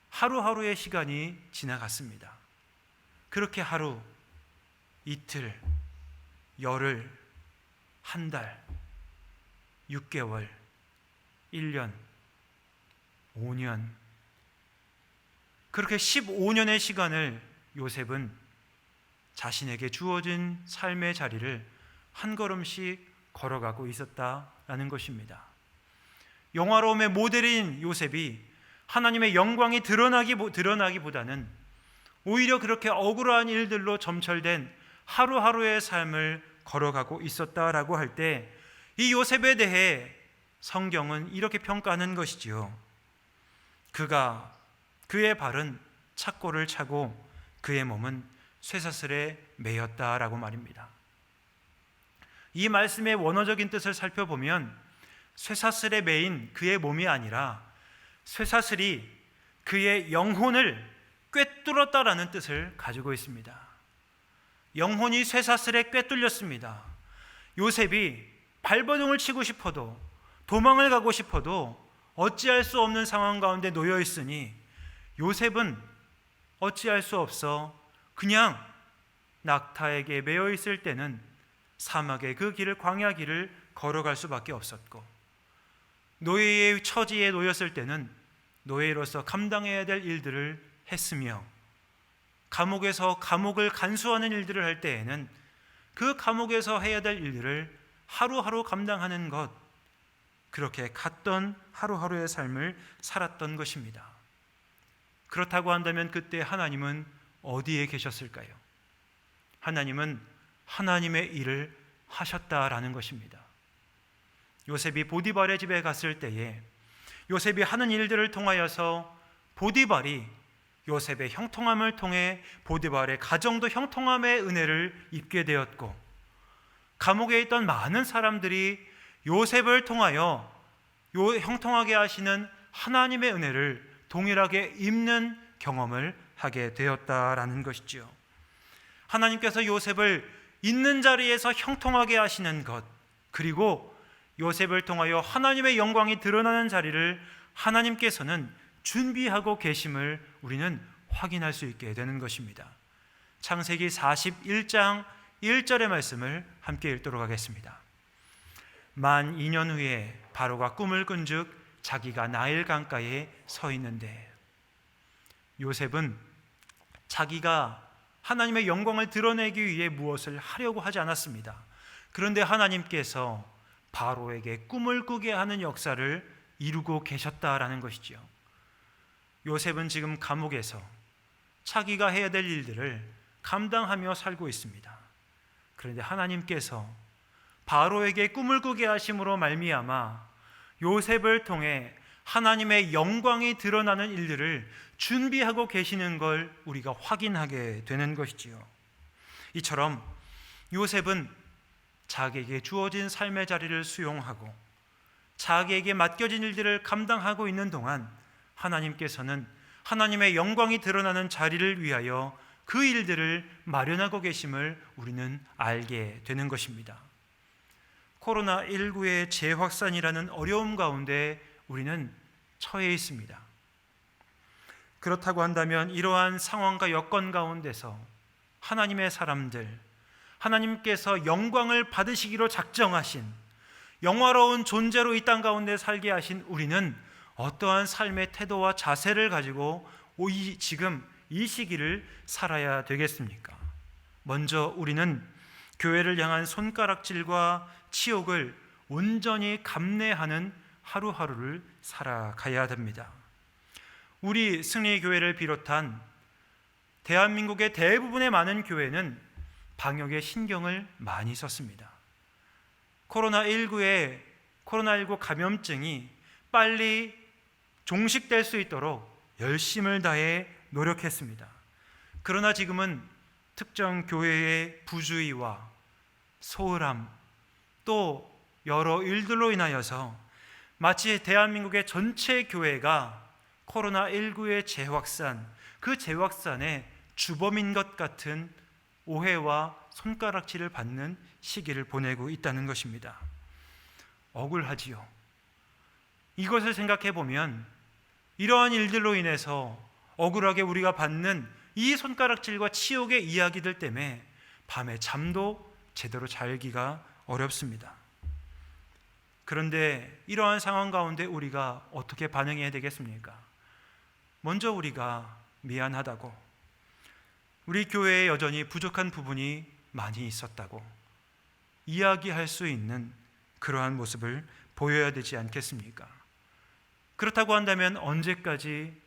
하루하루의 시간이 지나갔습니다. 그렇게 하루, 이틀, 열흘, 한 달, 6개월, 1년, 5년, 그렇게 15년의 시간을 요셉은 자신에게 주어진 삶의 자리를 한 걸음씩 걸어가고 있었다라는 것입니다. 영화로움의 모델인 요셉이 하나님의 영광이 드러나기보다는 오히려 그렇게 억울한 일들로 점철된 하루하루의 삶을 걸어가고 있었다라고 할 때 이 요셉에 대해 성경은 이렇게 평가하는 것이지요. 그의 발은 착고를 차고 그의 몸은 쇠사슬에 매였다라고 말입니다. 이 말씀의 원어적인 뜻을 살펴보면 쇠사슬에 매인 그의 몸이 아니라 쇠사슬이 그의 영혼을 꿰뚫었다라는 뜻을 가지고 있습니다. 영혼이 쇠사슬에 꿰뚫렸습니다. 요셉이 발버둥을 치고 싶어도 도망을 가고 싶어도 어찌할 수 없는 상황 가운데 놓여 있으니 요셉은 어찌할 수 없어 그냥 낙타에게 매여 있을 때는 사막의 그 길을, 광야 길을 걸어갈 수밖에 없었고, 노예의 처지에 놓였을 때는 노예로서 감당해야 될 일들을 했으며, 감옥에서 감옥을 간수하는 일들을 할 때에는 그 감옥에서 해야 될 일들을 하루하루 감당하는 것, 그렇게 갔던 하루하루의 삶을 살았던 것입니다. 그렇다고 한다면 그때 하나님은 어디에 계셨을까요? 하나님은 하나님의 일을 하셨다라는 것입니다. 요셉이 보디발의 집에 갔을 때에 요셉이 하는 일들을 통하여서 보디발이 요셉의 형통함을 통해 보디발의 가정도 형통함의 은혜를 입게 되었고, 감옥에 있던 많은 사람들이 요셉을 통하여 형통하게 하시는 하나님의 은혜를 동일하게 입는 경험을 하게 되었다라는 것이지요. 하나님께서 요셉을 있는 자리에서 형통하게 하시는 것, 그리고 요셉을 통하여 하나님의 영광이 드러나는 자리를 하나님께서는 준비하고 계심을 우리는 확인할 수 있게 되는 것입니다. 창세기 41장 1절의 말씀을 함께 읽도록 하겠습니다. 만 2년 후에 바로가 꿈을 꾼즉 자기가 나일 강가에 서 있는데, 요셉은 자기가 하나님의 영광을 드러내기 위해 무엇을 하려고 하지 않았습니다. 그런데 하나님께서 바로에게 꿈을 꾸게 하는 역사를 이루고 계셨다라는 것이죠. 요셉은 지금 감옥에서 자기가 해야 될 일들을 감당하며 살고 있습니다. 그런데 하나님께서 바로에게 꿈을 꾸게 하심으로 말미암아 요셉을 통해 하나님의 영광이 드러나는 일들을 준비하고 계시는 걸 우리가 확인하게 되는 것이지요. 이처럼 요셉은 자기에게 주어진 삶의 자리를 수용하고 자기에게 맡겨진 일들을 감당하고 있는 동안 하나님께서는 하나님의 영광이 드러나는 자리를 위하여 그 일들을 마련하고 계심을 우리는 알게 되는 것입니다. 코로나19의 재확산이라는 어려움 가운데 우리는 처해 있습니다. 그렇다고 한다면 이러한 상황과 여건 가운데서 하나님의 사람들, 하나님께서 영광을 받으시기로 작정하신 영화로운 존재로 이 땅 가운데 살게 하신 우리는 어떠한 삶의 태도와 자세를 가지고 지금 이 시기를 살아야 되겠습니까? 먼저 우리는 교회를 향한 손가락질과 치욕을 온전히 감내하는 하루하루를 살아가야 됩니다. 우리 승리교회를 비롯한 대한민국의 대부분의 많은 교회는 방역에 신경을 많이 썼습니다. 코로나19 감염증이 빨리 종식될 수 있도록 열심을 다해 노력했습니다. 그러나 지금은 특정 교회의 부주의와 소홀함, 또 여러 일들로 인하여서 마치 대한민국의 전체 교회가 코로나19의 재확산, 그 재확산의 주범인 것 같은 오해와 손가락질을 받는 시기를 보내고 있다는 것입니다. 억울하지요. 이것을 생각해 보면 이러한 일들로 인해서 억울하게 우리가 받는 이 손가락질과 치욕의 이야기들 때문에 밤에 잠도 제대로 자기가 어렵습니다. 그런데 이러한 상황 가운데 우리가 어떻게 반응해야 되겠습니까? 먼저 우리가 미안하다고, 우리 교회에 여전히 부족한 부분이 많이 있었다고 이야기할 수 있는 그러한 모습을 보여야 되지 않겠습니까? 그렇다고 한다면 언제까지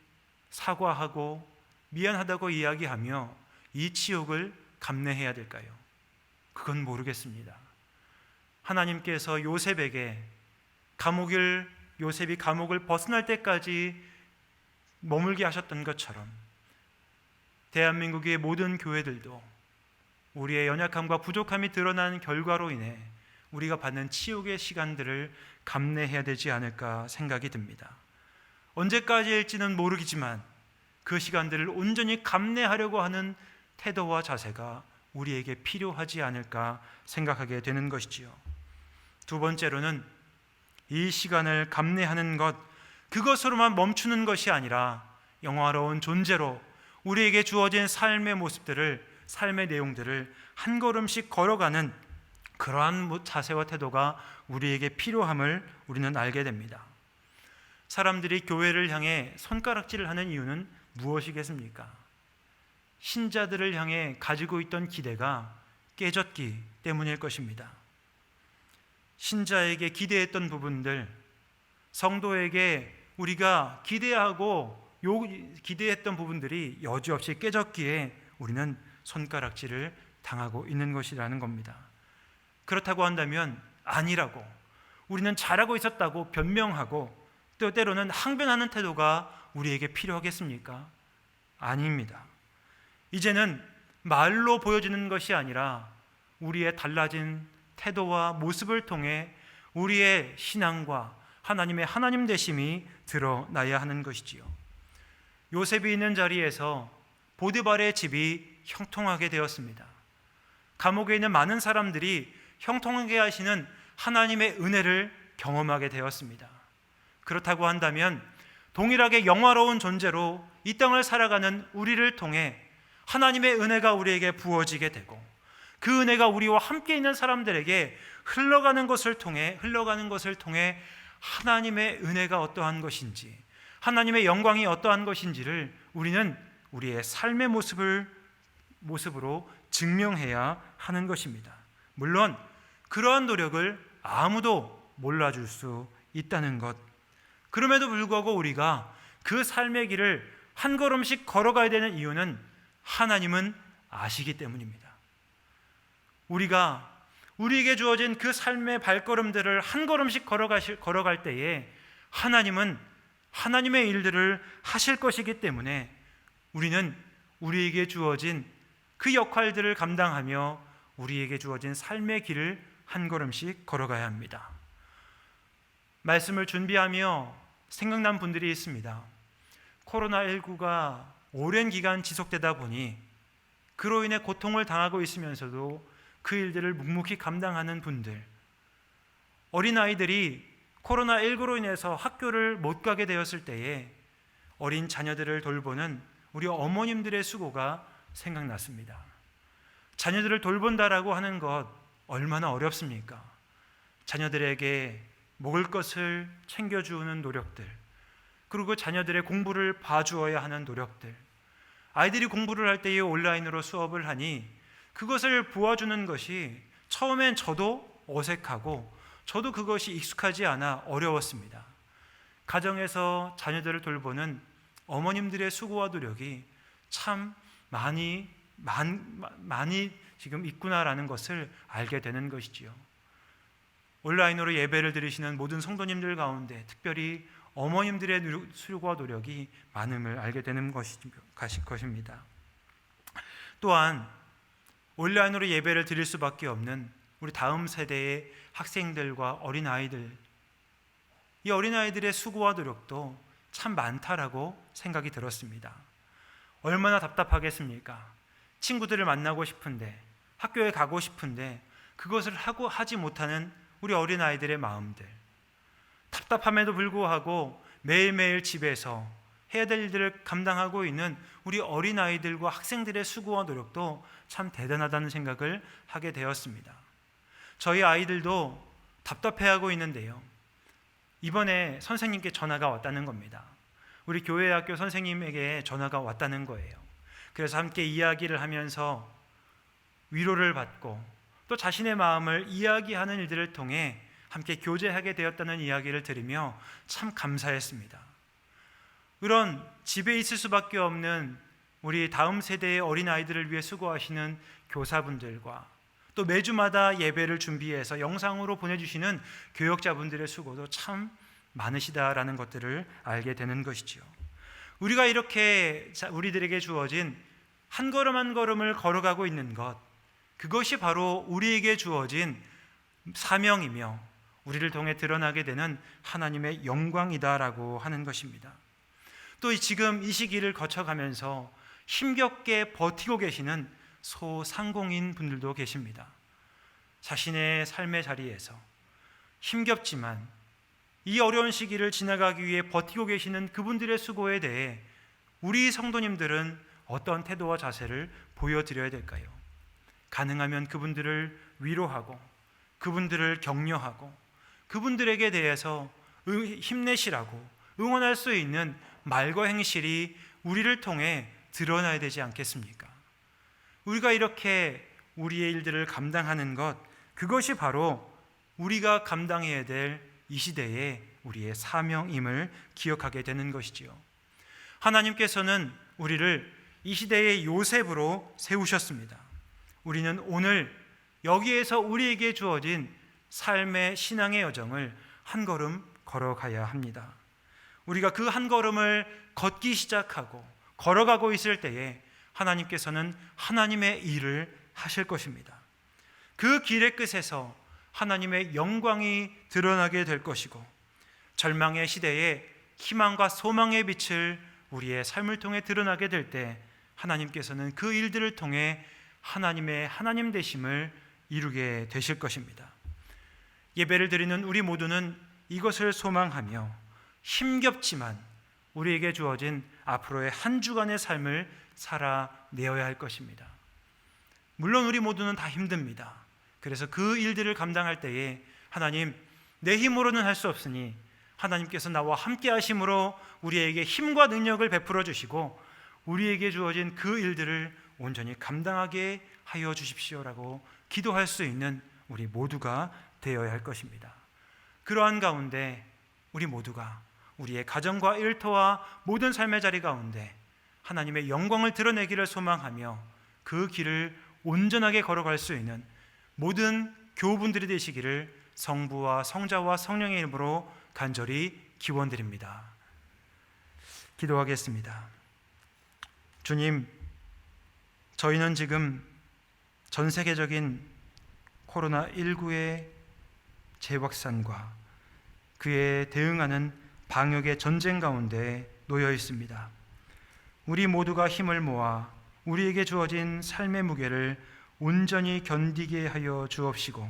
사과하고 미안하다고 이야기하며 이 치욕을 감내해야 될까요? 그건 모르겠습니다. 하나님께서 요셉이 감옥을 벗어날 때까지 머물게 하셨던 것처럼 대한민국의 모든 교회들도 우리의 연약함과 부족함이 드러난 결과로 인해 우리가 받는 치욕의 시간들을 감내해야 되지 않을까 생각이 듭니다. 언제까지일지는 모르겠지만 그 시간들을 온전히 감내하려고 하는 태도와 자세가 우리에게 필요하지 않을까 생각하게 되는 것이지요. 두 번째로는 이 시간을 감내하는 것, 그것으로만 멈추는 것이 아니라 영화로운 존재로 우리에게 주어진 삶의 모습들을, 삶의 내용들을 한 걸음씩 걸어가는 그러한 자세와 태도가 우리에게 필요함을 우리는 알게 됩니다. 사람들이 교회를 향해 손가락질을 하는 이유는 무엇이겠습니까? 신자들을 향해 가지고 있던 기대가 깨졌기 때문일 것입니다. 신자에게 기대했던 부분들, 성도에게 우리가 기대했던 부분들이 여지없이 깨졌기에 우리는 손가락질을 당하고 있는 것이라는 겁니다. 그렇다고 한다면 아니라고, 우리는 잘하고 있었다고 변명하고 또 때로는 항변하는 태도가 우리에게 필요하겠습니까? 아닙니다. 이제는 말로 보여지는 것이 아니라 우리의 달라진 태도와 모습을 통해 우리의 신앙과 하나님 되심이 드러나야 하는 것이지요. 요셉이 있는 자리에서 보디발의 집이 형통하게 되었습니다. 감옥에 있는 많은 사람들이 형통하게 하시는 하나님의 은혜를 경험하게 되었습니다. 그렇다고 한다면 동일하게 영화로운 존재로 이 땅을 살아가는 우리를 통해 하나님의 은혜가 우리에게 부어지게 되고 그 은혜가 우리와 함께 있는 사람들에게 흘러가는 것을 통해 하나님의 은혜가 어떠한 것인지, 하나님의 영광이 어떠한 것인지를 우리는 우리의 삶의 모습으로 증명해야 하는 것입니다. 물론 그러한 노력을 아무도 몰라줄 수 있다는 것, 그럼에도 불구하고 우리가 그 삶의 길을 한 걸음씩 걸어가야 되는 이유는 하나님은 아시기 때문입니다. 우리에게 주어진 그 삶의 발걸음들을 한 걸음씩 걸어갈 때에 하나님은 하나님의 일들을 하실 것이기 때문에 우리는 우리에게 주어진 그 역할들을 감당하며 우리에게 주어진 삶의 길을 한 걸음씩 걸어가야 합니다. 말씀을 준비하며 생각난 분들이 있습니다. 코로나19가 오랜 기간 지속되다 보니 그로 인해 고통을 당하고 있으면서도 그 일들을 묵묵히 감당하는 분들, 어린아이들이 코로나19로 인해서 학교를 못 가게 되었을 때에 어린 자녀들을 돌보는 우리 어머님들의 수고가 생각났습니다. 자녀들을 돌본다라고 하는 것 얼마나 어렵습니까? 자녀들에게 먹을 것을 챙겨주는 노력들, 그리고 자녀들의 공부를 봐주어야 하는 노력들, 아이들이 공부를 할 때에 온라인으로 수업을 하니 그것을 보아주는 것이 처음엔 저도 어색하고 저도 그것이 익숙하지 않아 어려웠습니다. 가정에서 자녀들을 돌보는 어머님들의 수고와 노력이 참 많이 지금 있구나라는 것을 알게 되는 것이지요. 온라인으로 예배를 드리시는 모든 성도님들 가운데 특별히 어머님들의 수고와 노력이 많음을 알게 되는 것입니다. 또한 온라인으로 예배를 드릴 수밖에 없는 우리 다음 세대의 학생들과 어린아이들, 이 어린아이들의 수고와 노력도 참 많다라고 생각이 들었습니다. 얼마나 답답하겠습니까? 친구들을 만나고 싶은데, 학교에 가고 싶은데 그것을 하지 못하는 우리 어린아이들의 마음들, 답답함에도 불구하고 매일매일 집에서 해야 될 일들을 감당하고 있는 우리 어린아이들과 학생들의 수고와 노력도 참 대단하다는 생각을 하게 되었습니다. 저희 아이들도 답답해하고 있는데요, 이번에 선생님께 전화가 왔다는 겁니다. 우리 교회 학교 선생님에게 전화가 왔다는 거예요. 그래서 함께 이야기를 하면서 위로를 받고 또 자신의 마음을 이야기하는 일들을 통해 함께 교제하게 되었다는 이야기를 들으며 참 감사했습니다. 그런 집에 있을 수밖에 없는 우리 다음 세대의 어린아이들을 위해 수고하시는 교사분들과 또 매주마다 예배를 준비해서 영상으로 보내주시는 교역자분들의 수고도 참 많으시다라는 것들을 알게 되는 것이지요. 우리가 이렇게 우리들에게 주어진 한 걸음 한 걸음을 걸어가고 있는 것, 그것이 바로 우리에게 주어진 사명이며 우리를 통해 드러나게 되는 하나님의 영광이다라고 하는 것입니다. 또 지금 이 시기를 거쳐가면서 힘겹게 버티고 계시는 소상공인 분들도 계십니다. 자신의 삶의 자리에서 힘겹지만 이 어려운 시기를 지나가기 위해 버티고 계시는 그분들의 수고에 대해 우리 성도님들은 어떤 태도와 자세를 보여드려야 될까요? 가능하면 그분들을 위로하고 그분들을 격려하고 그분들에게 대해서 힘내시라고 응원할 수 있는 말과 행실이 우리를 통해 드러나야 되지 않겠습니까? 우리가 이렇게 우리의 일들을 감당하는 것, 그것이 바로 우리가 감당해야 될 이 시대의 우리의 사명임을 기억하게 되는 것이지요. 하나님께서는 우리를 이 시대의 요셉으로 세우셨습니다. 우리는 오늘 여기에서 우리에게 주어진 삶의 신앙의 여정을 한 걸음 걸어가야 합니다. 우리가 그 한 걸음을 걷기 시작하고 걸어가고 있을 때에 하나님께서는 하나님의 일을 하실 것입니다. 그 길의 끝에서 하나님의 영광이 드러나게 될 것이고 절망의 시대에 희망과 소망의 빛을 우리의 삶을 통해 드러나게 될 때 하나님께서는 그 일들을 통해 하나님의 하나님 되심을 이루게 되실 것입니다. 예배를 드리는 우리 모두는 이것을 소망하며 힘겹지만 우리에게 주어진 앞으로의 한 주간의 삶을 살아내어야 할 것입니다. 물론 우리 모두는 다 힘듭니다. 그래서 그 일들을 감당할 때에 하나님, 내 힘으로는 할 수 없으니 하나님께서 나와 함께 하심으로 우리에게 힘과 능력을 베풀어 주시고 우리에게 주어진 그 일들을 온전히 감당하게 하여 주십시오라고 기도할 수 있는 우리 모두가 되어야 할 것입니다. 그러한 가운데 우리 모두가 우리의 가정과 일터와 모든 삶의 자리 가운데 하나님의 영광을 드러내기를 소망하며 그 길을 온전하게 걸어갈 수 있는 모든 교우분들이 되시기를 성부와 성자와 성령의 이름으로 간절히 기원드립니다. 기도하겠습니다. 주님, 저희는 지금 전 세계적인 코로나19의 재확산과 그에 대응하는 방역의 전쟁 가운데 놓여 있습니다. 우리 모두가 힘을 모아 우리에게 주어진 삶의 무게를 온전히 견디게 하여 주옵시고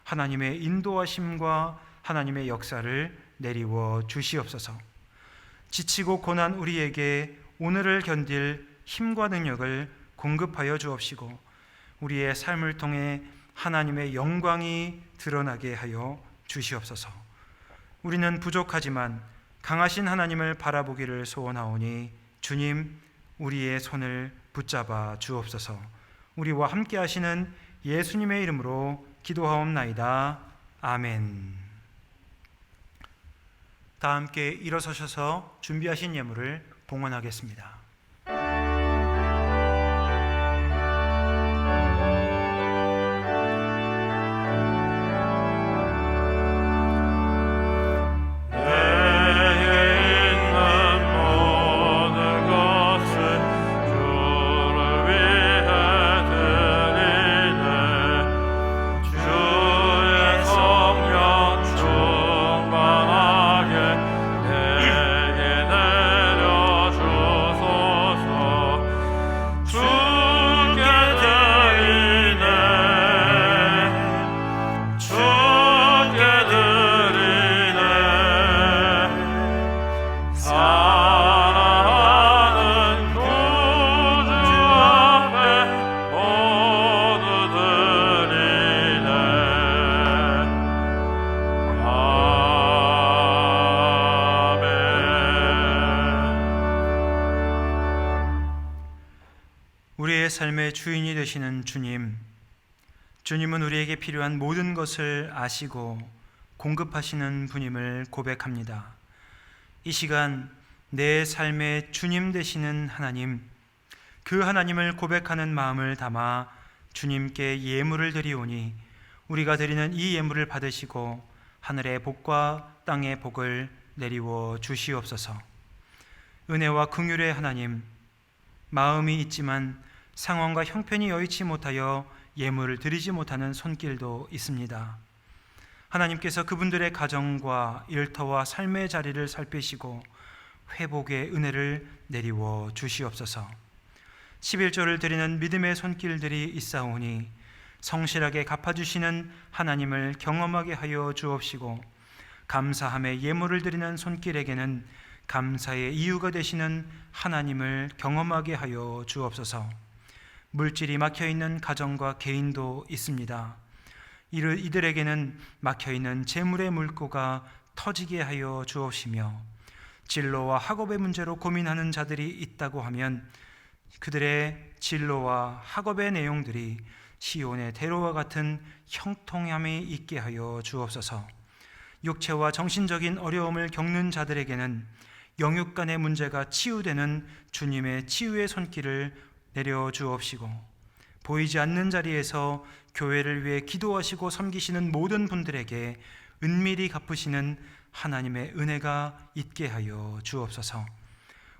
하나님의 인도하심과 하나님의 역사를 내리워 주시옵소서. 지치고 고난 우리에게 오늘을 견딜 힘과 능력을 공급하여 주옵시고 우리의 삶을 통해 하나님의 영광이 드러나게 하여 주시옵소서. 우리는 부족하지만 강하신 하나님을 바라보기를 소원하오니 주님, 우리의 손을 붙잡아 주옵소서. 우리와 함께 하시는 예수님의 이름으로 기도하옵나이다. 아멘. 다 함께 일어서셔서 준비하신 예물을 봉헌하겠습니다. 우리의 삶의 주인이 되시는 주님, 주님은 우리에게 필요한 모든 것을 아시고 공급하시는 분임을 고백합니다. 이 시간 내 삶의 주님 되시는 하나님, 그 하나님을 고백하는 마음을 담아 주님께 예물을 드리오니 우리가 드리는 이 예물을 받으시고 하늘의 복과 땅의 복을 내리워 주시옵소서. 은혜와 긍휼의 하나님, 마음이 있지만 상황과 형편이 여의치 못하여 예물을 드리지 못하는 손길도 있습니다. 하나님께서 그분들의 가정과 일터와 삶의 자리를 살피시고 회복의 은혜를 내리워 주시옵소서. 11조를 드리는 믿음의 손길들이 있사오니 성실하게 갚아주시는 하나님을 경험하게 하여 주옵시고, 감사함의 예물을 드리는 손길에게는 감사의 이유가 되시는 하나님을 경험하게 하여 주옵소서. 물질이 막혀있는 가정과 개인도 있습니다. 이들에게는 막혀있는 재물의 물꼬가 터지게 하여 주옵시며, 진로와 학업의 문제로 고민하는 자들이 있다고 하면 그들의 진로와 학업의 내용들이 시온의 대로와 같은 형통함이 있게 하여 주옵소서. 육체와 정신적인 어려움을 겪는 자들에게는 영육간의 문제가 치유되는 주님의 치유의 손길을 내려 주옵시고, 보이지 않는 자리에서 교회를 위해 기도하시고 섬기시는 모든 분들에게 은밀히 갚으시는 하나님의 은혜가 있게 하여 주옵소서.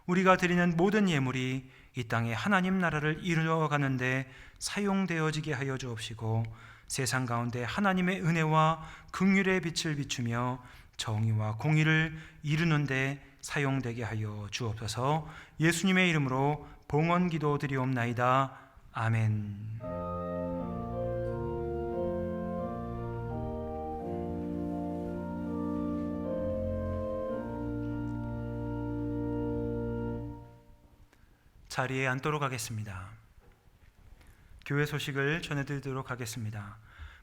우리가 드리는 모든 예물이 이 땅에 하나님 나라를 이루어가는데 사용되어지게 하여 주옵시고, 세상 가운데 하나님의 은혜와 긍휼의 빛을 비추며 정의와 공의를 이루는데 사용되게 하여 주옵소서. 예수님의 이름으로 봉헌 기도 드리옵나이다. 아멘. 자리에 앉도록 하겠습니다. 교회 소식을 전해드리도록 하겠습니다.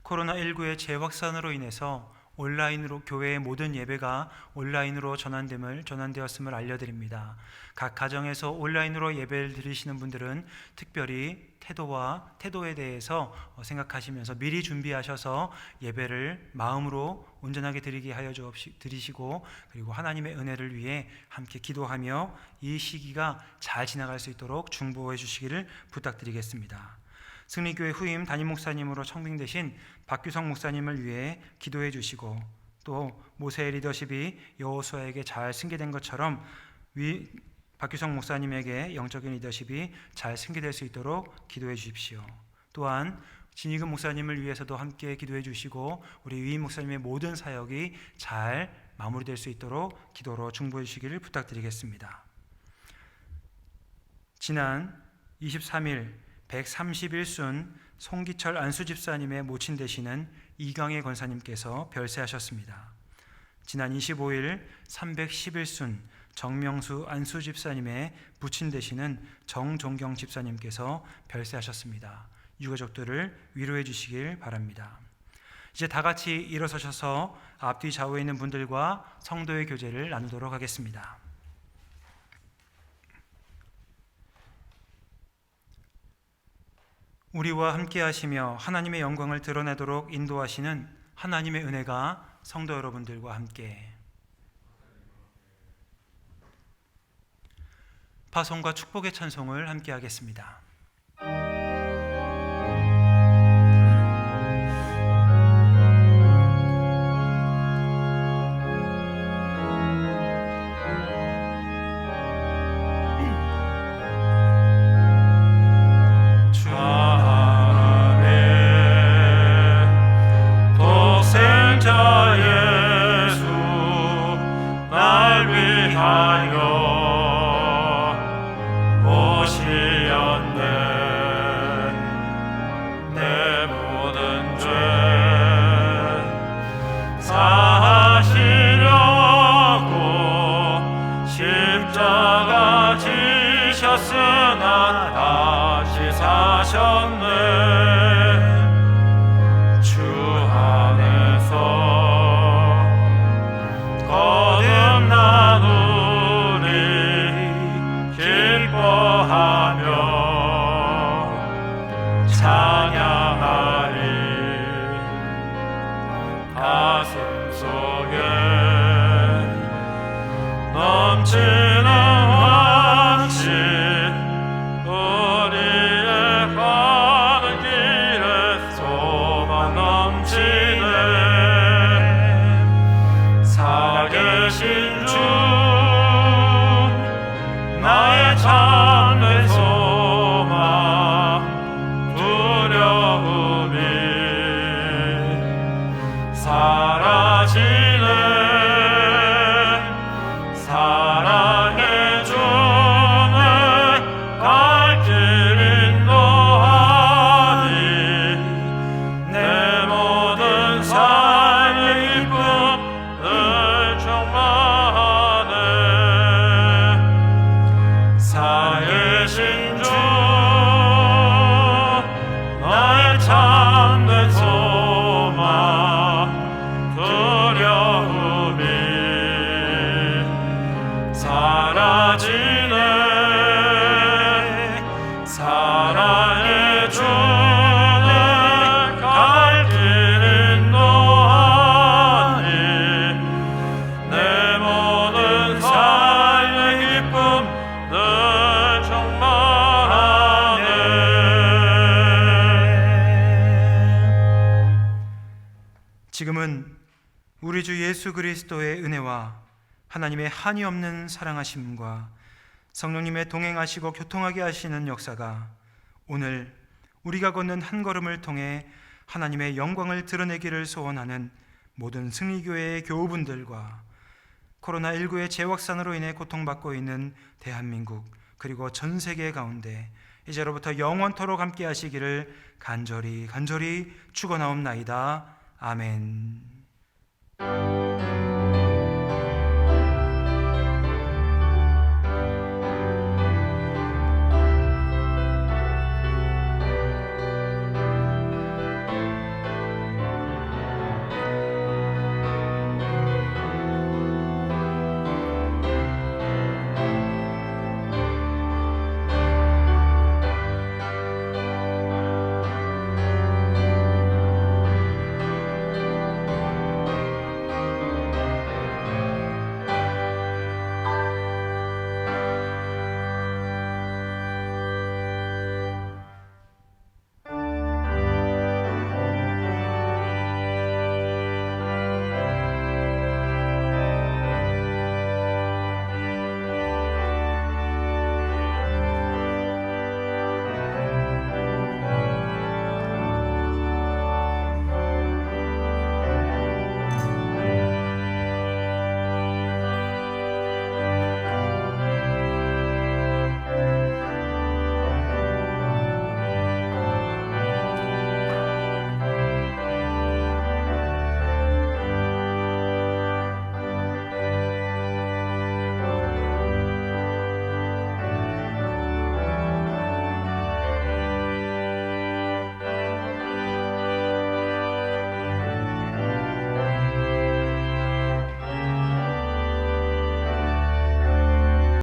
코로나19의 재확산으로 인해서 온라인으로 교회의 모든 예배가 온라인으로 전환되었음을 알려드립니다. 각 가정에서 온라인으로 예배를 드리시는 분들은 특별히 태도에 대해서 생각하시면서 미리 준비하셔서 예배를 마음으로 온전하게 드리게 하여 드리시고, 그리고 하나님의 은혜를 위해 함께 기도하며 이 시기가 잘 지나갈 수 있도록 중보해 주시기를 부탁드리겠습니다. 승리교회 후임 담임 목사님으로 청빙되신 박규성 목사님을 위해 기도해 주시고, 또 모세의 리더십이 여호수아에게 잘 승계된 것처럼 박규성 목사님에게 영적인 리더십이 잘 승계될 수 있도록 기도해 주십시오. 또한 진희금 목사님을 위해서도 함께 기도해 주시고, 우리 위임 목사님의 모든 사역이 잘 마무리될 수 있도록 기도로 중보해 주시기를 부탁드리겠습니다. 지난 23일 131순 송기철 안수집사님의 모친 되시는 이강혜 권사님께서 별세하셨습니다. 지난 25일 311순 정명수 안수집사님의 부친 되시는 정종경 집사님께서 별세하셨습니다. 유가족들을 위로해 주시길 바랍니다. 이제 다 같이 일어서셔서 앞뒤 좌우에 있는 분들과 성도의 교제를 나누도록 하겠습니다. 우리와 함께 하시며 하나님의 영광을 드러내도록 인도하시는 하나님의 은혜가 성도 여러분들과 함께. 파송과 축복의 찬송을 함께 하겠습니다. 우리의 하나님 살아계신 주 나의 참된 소망 두려움이 사라지네. 사랑의 주는 갈 길은 노하니 내 모든 삶의 기쁨 늘 충만하네. 지금은 우리 주 예수 그리스도의 은혜와 하나님의 한이 없는 사랑하심과 성령님의 동행하시고 교통하게 하시는 역사가 오늘 우리가 걷는 한 걸음을 통해 하나님의 영광을 드러내기를 소원하는 모든 승리교회의 교우분들과 코로나19의 재확산으로 인해 고통받고 있는 대한민국 그리고 전 세계 가운데 이제로부터 영원토록 함께 하시기를 간절히 축원하옵나이다. 아멘.